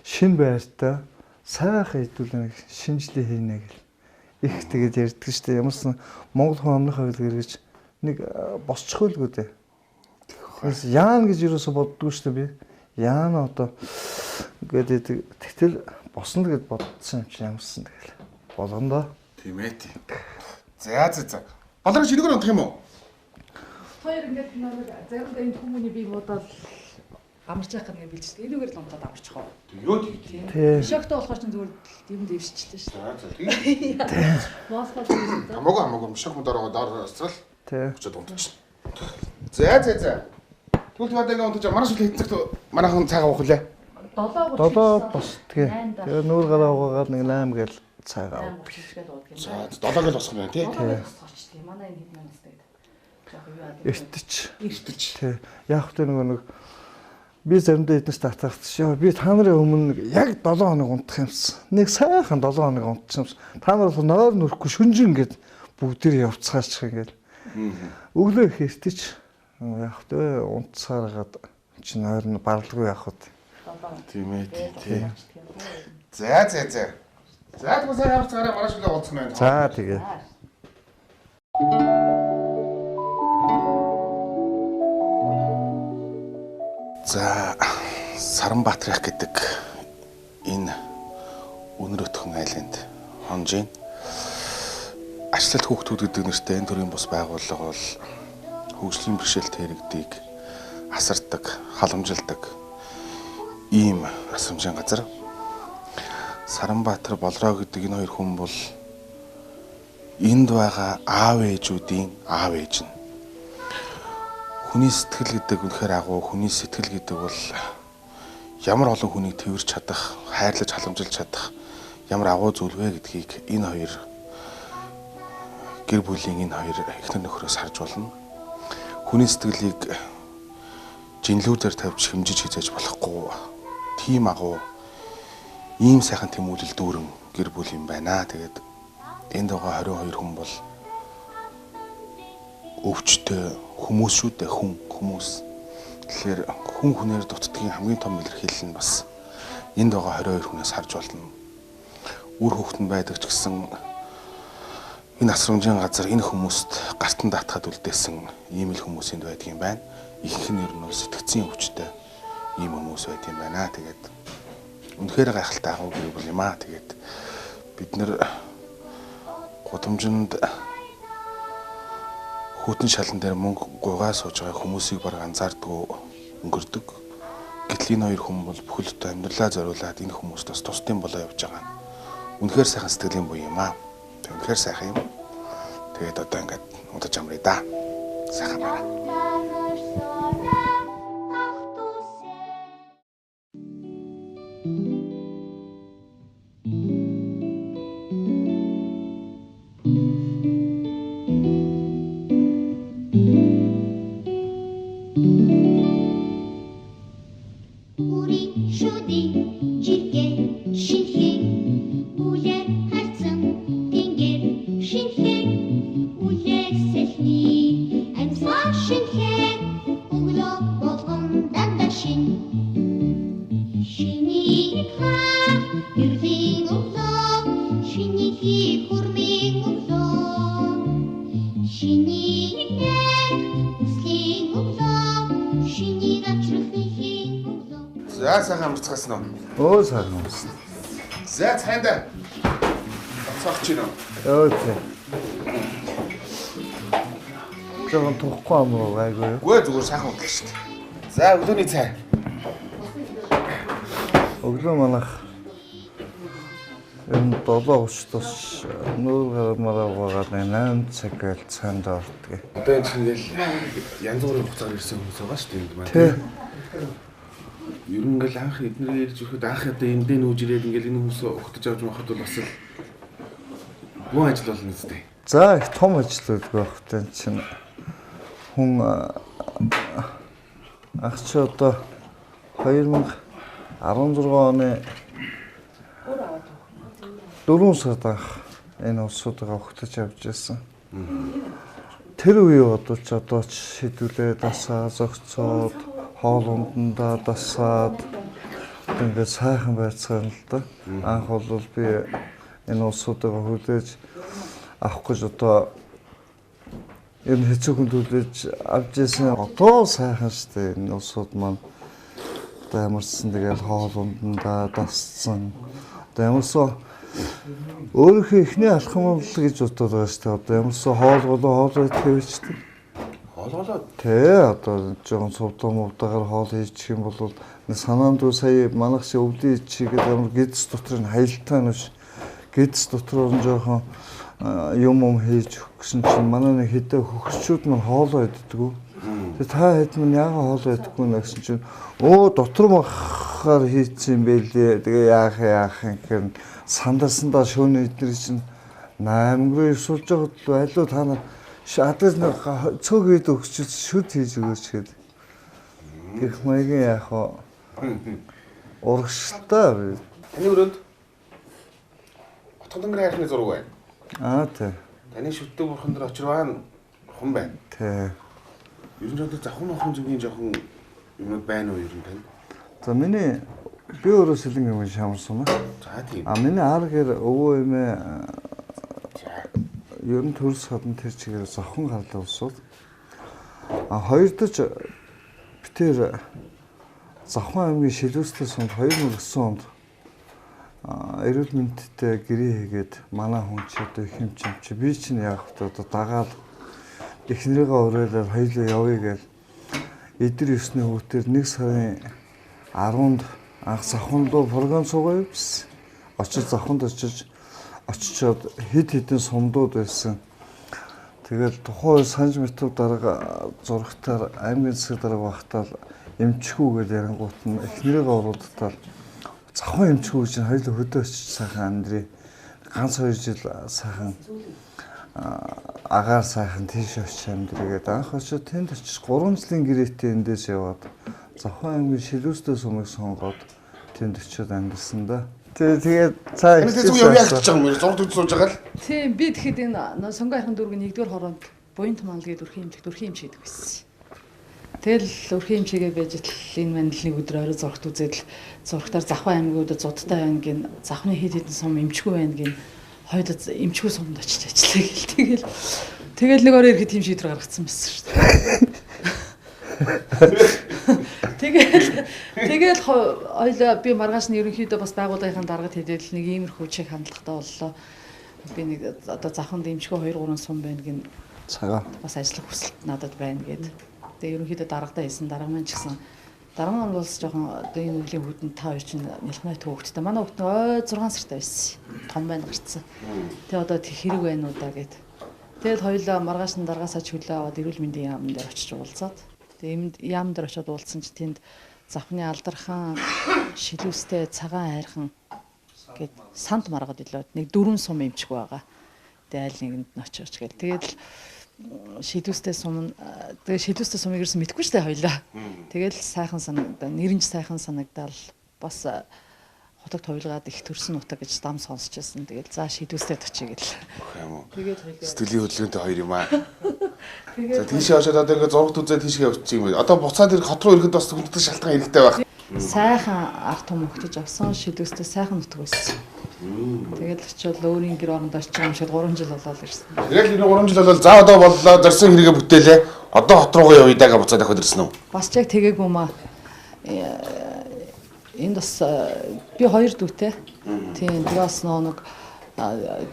шинэ байртаа сайхан хэдүүлээ нэг шинэ жилээ хийнэ гэл. Их тэгээд ярьдаг шүү дээ. Ямарсан Монгол хүн амныхаа хэлээр гэж нэг босчихгүй дээ. Тэгээс яан гэж юусоо боддгоо шүү дээ би. Яана одоо гэдэг тэгтэл босно гэд бодсон юм чи ямарсан тэгэл. Болгондоо. Тийм ээ тийм. За. Болоо шинэгээр унтах юм уу? Хоёр ингээд нэг заримдаа энэ хүмүүний бие бодоод амарч яах гэж бэлждэг. Энэгээр л унтаад амарчих уу. Юу тийм. Шоктой болохоор ч зүгээр юм дэвшчихлээ шүү дээ. Тийм. Москвад Хамаагүй шок мөдөр доор оцрал. Тий. Очоод унтчих. За. Тэгвэл одоо ингээд унтаж маргааш л хэцэг манайхан цаагаа уух лээ. 7 бос тэгээ. Тэгээ нүүр гараа угаагаад нэг 8 гээл цаагаа уух. За 7 гээл босох юм тий. Манай энэ хэд мянастай. Эртэж. Тий. Яг хөтэ нэг би заримдаа эднээс татагдчихсан. Би та нарын өмнө яг 7 хоног унтах юмсан. Нэг сайхан 7 хоног унтсан юмсан. Та нар бол нойр нүрэхгүй шүнжин ингээд бүгдээр явцгаачих ингээд. Өглөө их эртэж яг хөтэ унтсараад чи нойр нь баралгүй явах хөт. Тийм ээ тий. За. За тэгвэл сайн харцгаараа маргааш үлээ уулзах байна. За тэгээ. За Саранбаатрих гэдэг энэ өнөр өтгөн айланд хонжийн ачлалт хүүхдүүд гэдэг нэртэй энэ төрлийн бус байгууллага бол хөгжлийн бэрхшээлт хэрэгдийг асардаг, халамжилдаг ийм асрамжийн газар. Саранбаатар Болроо гэдэг энэ хоёр хүн бол энд байгаа аав ээжүүдийн аав ээж нь. Хүний сэтгэл гэдэг үнэхээр агуу, хүний сэтгэл гэдэг бол ямар олон хүнийг тэрвэрч чадах, хайрлаж халамжилж чадах ямар агуу зүйл вэ гэдгийг энэ хоёр гэр бүлийн энэ хоёр эхнэр нөхрөөс харж болно. Хүний сэтгэлийг жинлүүдээр тавьж хэмжиж хязээж болохгүй тийм агуу ийм сайхан тэмүүлэл дүүрэн гэр бүл юм байна. Тэгээд энд байгаа 22 хүн бол өвчтөе хүмүүс шүү дээ, хүмүүс. Тэгэхээр хүн хүнээр дутдгийн хамгийн том илэрхийлэл нь бас энд байгаа 22 хүнээс харж болно. Үр хөвгтөнд байдаг ч гэсэн энэ асрамжийн газар энэ хүмүүст гартан даатахад үлдээсэн ийм л хүмүүс энд байдаг юм байна. Ихэнх нь ер нь сэтгцийн өвчтөе ийм хүмүүс байт юм байна. Тэгээд үнэхээр гайхалтай агуу гэр бүл юм аа. Тэгээд бид нэр гудамжинд хүүтэн шалан дээр мөнгө гуйгаа сууж байгаа хүмүүсийг бараг анзаардгүй өнгөрдөг. Гэтэл энэ хоёр хүн бол бүхэлдээ амьдралаа зориулаад энэ хүмүүст бас тусдын болоо явж байгаа. Үнэхээр сайхан сэтгэлийн буй юм аа. Үнэхээр сайхан юм. Тэгээд одоо ингээд удаж амрая да. Сайхан байна. За сайхан амарцгасан уу? Оо сайхан амарсан. За цаанда. Цогч гинөө. Оо тий. Жон тухгүй амруу гайгүй юу? Үгүй зүгээр сайхан удлаа шүү дээ. За өглөөний цай. Өглөө манайх энэ 7:30-аас нүүр гараад 8 цагаар цаанд ордог. Одоо энэ чинь янз бүрийн хугацаар ирсэн хүмүүс байгаа шүү дээ энд маань. Тий. Ер нь ингээл анх эднэр ярьж өгөхөд анх одоо эндээ нүүж ирээд ингээл энэ хүмүүс өгтөж авч байхад бол бас буу ажил болно үстэй. За их том ажил байдаг байх чинь хүн ах чи одоо 2016 оны 4 сард анх энэ улсуудаа өгтөж авч ирсэн. Тэр үе одоо ч шийдвүлээ дасаа зогцоод хоол ундандаа дасаад ингээд сайхан байцгаана л да. Анх бол би энэ улсуудаа хүлээж авах гэж одоо энэ хэцүүхэн төлөж авч ирсэн. Одоо сайхан штэ энэ улсууд маань одоо ямарсан тэгэл хоол ундандаа дассан. Одоо ямарсан өөрийнхөө ихний алхам бол гэж бодоод байгаа штэ. Одоо ямарсан хоолой тавьчихдаг. Хоолоолоод тий одоо жоохон сувдамуудаагаар хоол хийчих юм бол санаанд уу сая манайх чи өвдөө чигээд ямар гэдэс дотрын хаялтаа нүш гэдэс дотроо нь жоохон юм хийж өгөх гэсэн чинь манай нэг хэдэ хөгсчүүд маань хоолоо иддэг. Тэгээ та хэд минь яагаад хоолоо идэггүй нэ гэсэн чинь өө дотор махаар хийцэн байлээ. Тэгээ яах юм гэхээр сандаасандаа шөөний эднэр чинь 8 гэр ивсулж байгаа айлуу та нар шатас нэг цог хэд өгч шүд хийж өгөөч гээд гэх маягийн яах вэ? Урагштай. Таны өрөөнд Отгодонгор хайрхны зураг байна. Аа тий. Таны шүтдэг бурхан дээр очирваа хүн байна. Тий. Ер нь одоо завхан охин зүгийн жоохон юмуд байна уу ер нь тань? За миний Би өөрөө сэлэн юм шамарсан ба. За тийм. Миний аргаар өвөө эмээ ер нь төрс хадан тэр чигээр зохон гарлаа усууд. Хоёрдож битэр Завхан аймгийн Шилүүстэй сумд 2009 онд эрүүл мэндэд гэрээ хийгээд манай хүн ч одоо хэмчимч би чинь яг одоо дагаад эхнэрийгээ уриалаад хоёулаа явъя гэж эдэр 9-ний хүүтээр 1 сарын 10-нд анх Завхан руу програм суугаа явсан. Завханд очичоод хэд хэдэн сумдууд байсан. Тэгэл тухайн санж метр дарга зурагтаар аймгийн засаг дарга багтаал эмчхүү гэж ярангуут нь эхнэрийгээ оруулдтал Завхан эмчхүү чинь хоёул хөдөө очиж сайхан амьдрий. Ганц 2 жил сайхан агаар сайхан тийш очиж амьдрий гэдэг. Анх очиж тэнд очиж 3 жилийн гэрээтэй эндээс яваад Завхан аймгийн Шилүүстэй сумыг сонгоод тэнд очиод амьдсан да. Тэгээд цаа энэ зүгээр яг хийж байгаа юм. Зурд үзүүлж байгаа л. Тийм би тэгэхэд энэ сонгоо хайрхан дүүргийн 1-р хороонд буянт мал гээд өрхийн эмч хийдэг байсан. Тэгэл өрхийн эмчигээ байж л энэ мандлын өдөр орой зургт үзээд л зургтаар Завхан аймагуудад зудтай байна гин Завхны хэд хэдэн сум эмчгүй байна гин хойд эмчгүй сумд очиж ажиллая гэл тэгэл нэг орой ирэхэд тийм шийдвэр гаргацсан байсан шүү дээ. Тэгэл ойлоо би маргааш нь ерөнхийдөө бас байгууллагын даргад хэдэл нэг иймэрхүү чиг хандлагатай боллоо. Би нэг одоо Завханд эмчгүй 2-3 сум байна гин цагаа бас ажиллах хүсэлт надад байна гэд. Тэгээ ерөнхийдөө даргадаа хэлсэн дарга маань ч гэсэн дарга маань бол жоохон одоо энэ үеийн хүүтэнд та хоёр чинь нэлмай төвөгттэй. Манай хүүхэд ой 6 сартай байсан. Том байна гарцсан. Тэгээ одоо хэрэг байна уу да гэд. Тэгэл хоёулаа маргааш нь даргаасаа чөлөө аваад эрүүл мэндийн яамн дээр очиж уулзаад. Тэгээ яамн дээр очиод уулзсан чи тэнд Завхны алдархан Шилүүстэй цагаан хайрхан гэд санд маргад илээд нэг 4 сум эмчгүй байгаа. Тэгээ аль нэгэнд нь очиж гэл. Тэгээд Шилүүстэй сум Шилүүстэй сумыг ерөөс мэдгүй ч дээ хоёлаа. Тэгэл сайхан санагдаа, нэрнж сайхан санагдал бас хотог тойлгаад их төрсөн утга гэж дам сонсч байсан. Тэгэл за Шилүүстэд очие гэл. Тэгээд сэтгэлийн хөдөлгөөнтэй хоёр юм аа. За тийшээ очиод одоо ингээд зургт үзээд тийшээ явчих юм. Одоо буцаад ирэх хот руу ирэхэд бас хүндэт шалтгаан хэрэгтэй байх. Сайхан арт том өгтөж авсан Шилүүстэй сайхан нутг байсан. Тэгээд очиод өөрийн гэр оронд очиж байгаа юм шиг 3 жил болоод ирсэн. Тэгээд энэ 3 жил болол за одоо боллоо зорсон хэрэгэ бүтээлээ. Одоо хот руугаа явъя даага буцаад авахд ирсэн үү? Бас яг тэгээгүй маа. Энд бас би 2 дүүтэй. Тийм бас нэг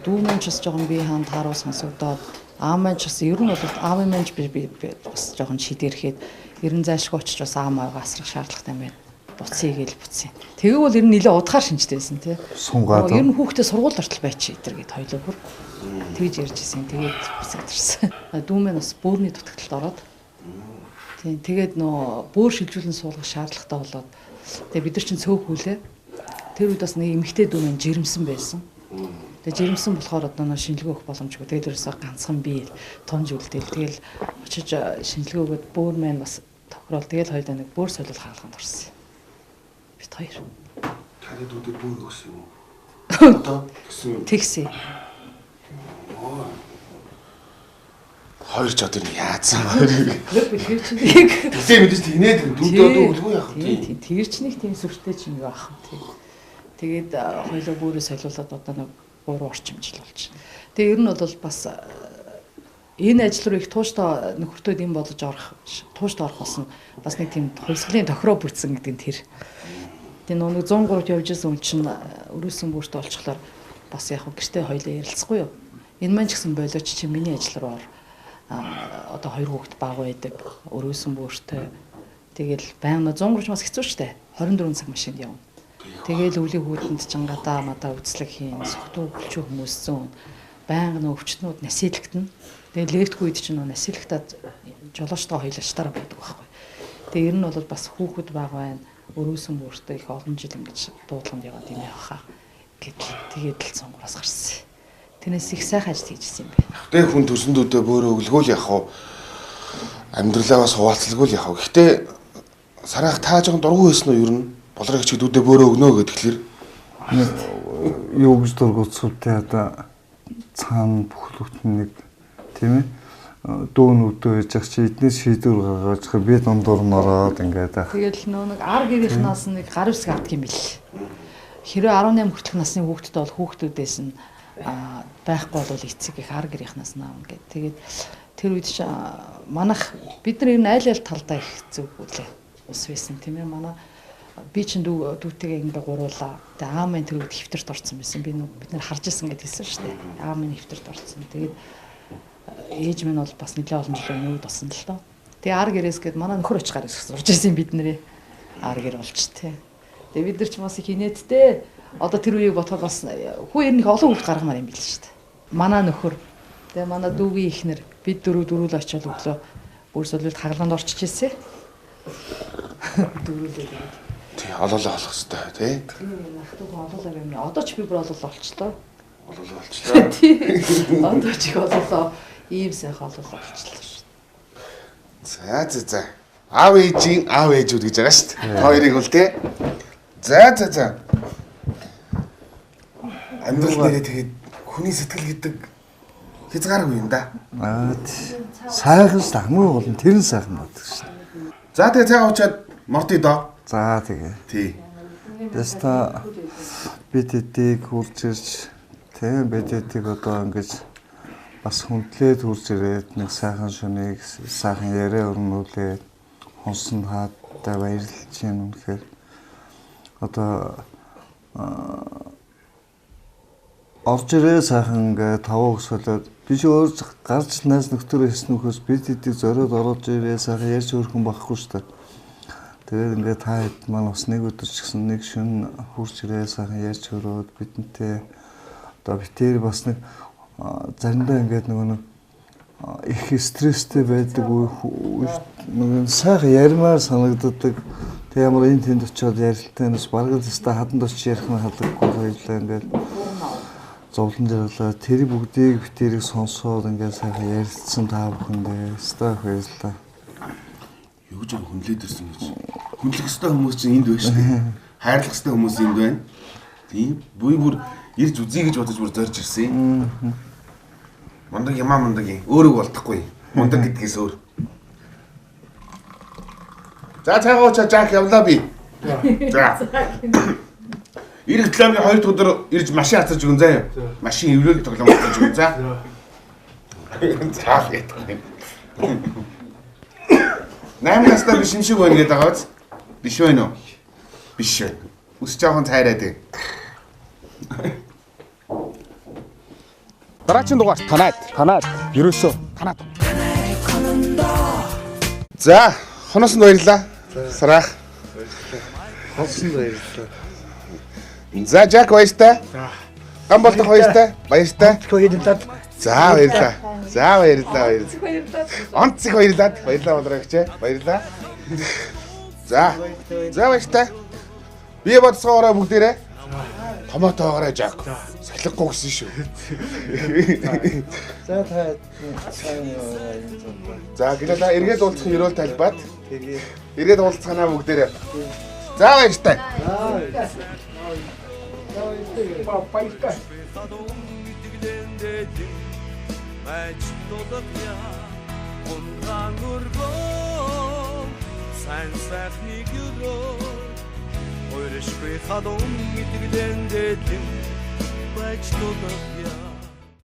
дүү маань ч бас жоохон би хаанд харуу сонсогдоод аав маань ч бас ер нь бол аав маань ч би бас жоохон шидэрхэд ерэн зайлшгүй очиж бас аав маагаа асрах шаардлагатай байна. Буцъя гээл буцъя. Тэгээ бол ер нь нэлээ удахаар шинжтэйсэн тий. Сунгаад. Ер нь хүүхдээ сургууль ортол байч итэр гэд хоёлоо бүр тэгж ярьж ирсэн. Тэгээд буцаад ирсэн. Дүү маань бас бөөрийн дутагдлалд ороод. Тийм тэгээд нөө бөөр шилжүүлэн суулгах шаардлагатай болоод тэгээ бид нар чинь цөөхүүлээ. Тэр үед бас нэг эмэгтэй дүү маань жирэмсэн байсан. Тэгээ жирэмсэн болохоор одоо нөө шинжилгээ өгөх боломжгүй. Тэгээд ерөөсөө ганцхан би томж үлдээл. Тэгэл очиж шинжилгээ өгөөд бөөр маань бас тохирол. Тэгэл хоёулаа нэг бөөр солиул хаалганд орсон. Бид хоёр. Таны дүүдэд бөөр өгсөн юм уу? Одоо тэгсэн. Хоёр ч одоо яатсан хоёрыг. Тэр чинь Тэгсэн мэдээж тэгнээд дүүдээ одоо үлгүй яах вэ? тийм тэр чинь нэг тийм сүртэй ч юм байх юм тийм. Тэгээд хоёулаа бөөрөө солиулаад одоо нэг 3 орчим жил болж байна. Тэгээ ер нь бол бас энэ ажил руу их тууштай нөхөртөө юм болж орох тууштай орох болсон бас нэг тийм хувьсгалын тохироо бүрдсэн гэдэг нь тэр. Тэгээ нэг 103-т явж исэн хүн чинь өрөөсөн бүртээ олчихлоор бас яг гэртээ хоёулаа ярилцахгүй юу. Энэ маань ч гэсэн болооч чи миний ажил руу ор. Одоо 2 хүүхэд баг байдаг өрөөсөн бүртээ. Тэгэл байнга 103 бас хэцүү шттэ. 24 цаг машинд явна. Тэгэл өвлийн хүүдэнд чангадаа мадаа үзлэг хийн, согтуу хүлчүү хүмүүс зүүн. Байнга өвчтнүүд насийлэгтэн. Тэгээ лефтгүй үед чинь насийлэгтад жолоочтой хоёлаачтараа байдаг байхгүй. Тэгээ ер нь бол бас хүүхэд баг байна. Өрөөсөн бүртээ их олон жил ингэж дуудлаганд яваад юм яхаа. Тэгээд л сонгороос гарсан. Тэрнээс их сайхан ажил хийжсэн юм байна. Тэгээ хүн төрсөндүүдээ бөөрөө өглгөөл яах вэ? Амьдралаа бас хуваалцалгүй л яах вэ? Гэхдээ сараах та жоохон дургу байсан уу ер нь? Болрыг чи дүүдээ бөөрөө өгнө гэхэлэр юу гэж дургуцуултаа одоо цаана бүхлүүт нэг тийм ээ дүүнүүдтэй байж ах чи эднээс шийдвэр гаргаж би дундуур нь ороод ингээд ах. Тэгэл нэг ар гэрийнхнаас нэг гар үсэг авдаг юм бэл. Хэрвээ 18 хүртэлх насны хүүхэдтэй бол хүүхдүүдээс нь байхгүй бол эцэг их ар гэрийнхнаас наавна гэдэг. Тэгээд тэр үед ч манайх бид нар энэ айл ал талдаа их зүг үлээ. Ус байсан тийм ээ манай би ч дүүтэйгээ ингээ гуруулаа. Тэгээ аамын тэр үед хэвтэрт орсон байсан. Бид нар харж ирсэн гэдээ хэлсэн шүү дээ. Аамын хэвтэрт орсон. Тэгээд ээж минь бол бас нэлээд олон жилийн өмнө болсон л доо. Тэгээ ар гэрээс гээд манай нөхөр очих гараас сурж ирсэн бид нэрээ. Ар гэр болж тээ. Тэгээ бид нар ч бас их инээдтэй. Одоо тэр үеийг бодоход бас хүү ернийх олон хүүхд гаргамаар юм бил шүү дээ. Манай нөхөр тэгээ манай дүүгийн ихнэр бид дөрүүл очиод өглөө бүр сүлээд хаглаанд орчиж ирсэн. Дөрүүлээ. Тий, олоолаа олох хэрэгтэй тий. Нахтуг олоолаа юм. Одоо ч би бүр олоолаа олчлоо. Олоолаа олчлаа. Тий. Одоо ч их олоолаа ийм сайхан олоолаа олчлоо шүү. За. Аав ээжүүд гэж байгаа шүү дээ. Хоёрыг бол тий. За. Амьдрал нэрээ тэгээд хүний сэтгэл гэдэг хязгааргүй юм да. Сайхан шүү дээ. Хамгийн гол нь тэр нь сайхан байдаг шүү дээ. За тэгээ цайгаа уучаад мордё доо. За тэгээ. Тий. Тэста бид эдийг хурж ирж тийм бид эдийг одоо ингэж бас хүндлээд хурж ирээд нэг сайхан шөнийг сайхан яриа өрнүүлээд хонсон хаадтай баярлж юм үнэхээр одоо орж ирээ сайхан ингээ тавуу өсөлөд биш өөр гарч найз нөхдөр хийснүүхөөс бид эдийг зориод ороод ирээ сайхан ярьж өрхөн байхгүй шүү дээ. Тэгээд ингээ та хэд маань бас нэг өдөр ч гэсэн нэг шөнө хурж ирээ сайхан ярьж өрөөд бидэнтэй одоо битээр бас нэг заримдаа ингээд нэг их стресстэй байдаг нэг сайхан ярмаар санагддаг. Тэг ямар энэ тэнд очиод ярилтаа нэс бараг л өстой хаданд очиж ярих нь халаггүй байлаа ингээд зовлон жаргалаа тэр бүгдийг битэрийг сонсоод ингээд сайхан ярилцсан та бүхэндээ өстой баярлалаа. Юу гэж хүнлээд ирсэн гэж. Хүнлэх өстой хүмүүс чинь энд байна шүү дээ. Хайрлах өстой хүмүүс энд байна. Тийм. Бүр ирж үзье гэж бодож бүр зорж ирсэн. Мундаг юм. Өөрөг болдохгүй. Мундаг гэдгээс өөр. За цайгаа уучаа жаак явлаа би. За. Ирэх 7-ны 2 дахь өдөр ирж машин хацаж өгөн заяа. Машин эвлэл тоглоом хацаж өгөн за. За гэдэг. 8 настай биш юм шиг байна гэдэг байгаа биз? Биш байна уу? Биш байна. Үс жоохон цайраад ээ. Дараагийн дугаар танаад ерөөсөө танаад. За, хоносонд баярлаа. Сарах. Хонсонд баярлалаа. За, Жак баяртай. Гамболдох баяртай. Баяртай. За, баярлаа. Онцгой баярлаа. Баярлаа болрогч. Баярлаа. За баяртай. Би бодсоороо бүгдээрээ томоотоогоороо Жак. Салхихгүй гэсэн шүү. За та За гэлээ эргээд уулзах ерөөл талбайд. Эргээд уулзахнаа бүгдээрээ. За баяртай. Баяртай. Сайн сайхныг өрөө Ойршгүй хадун итгэдэн дэдэн байж тодох я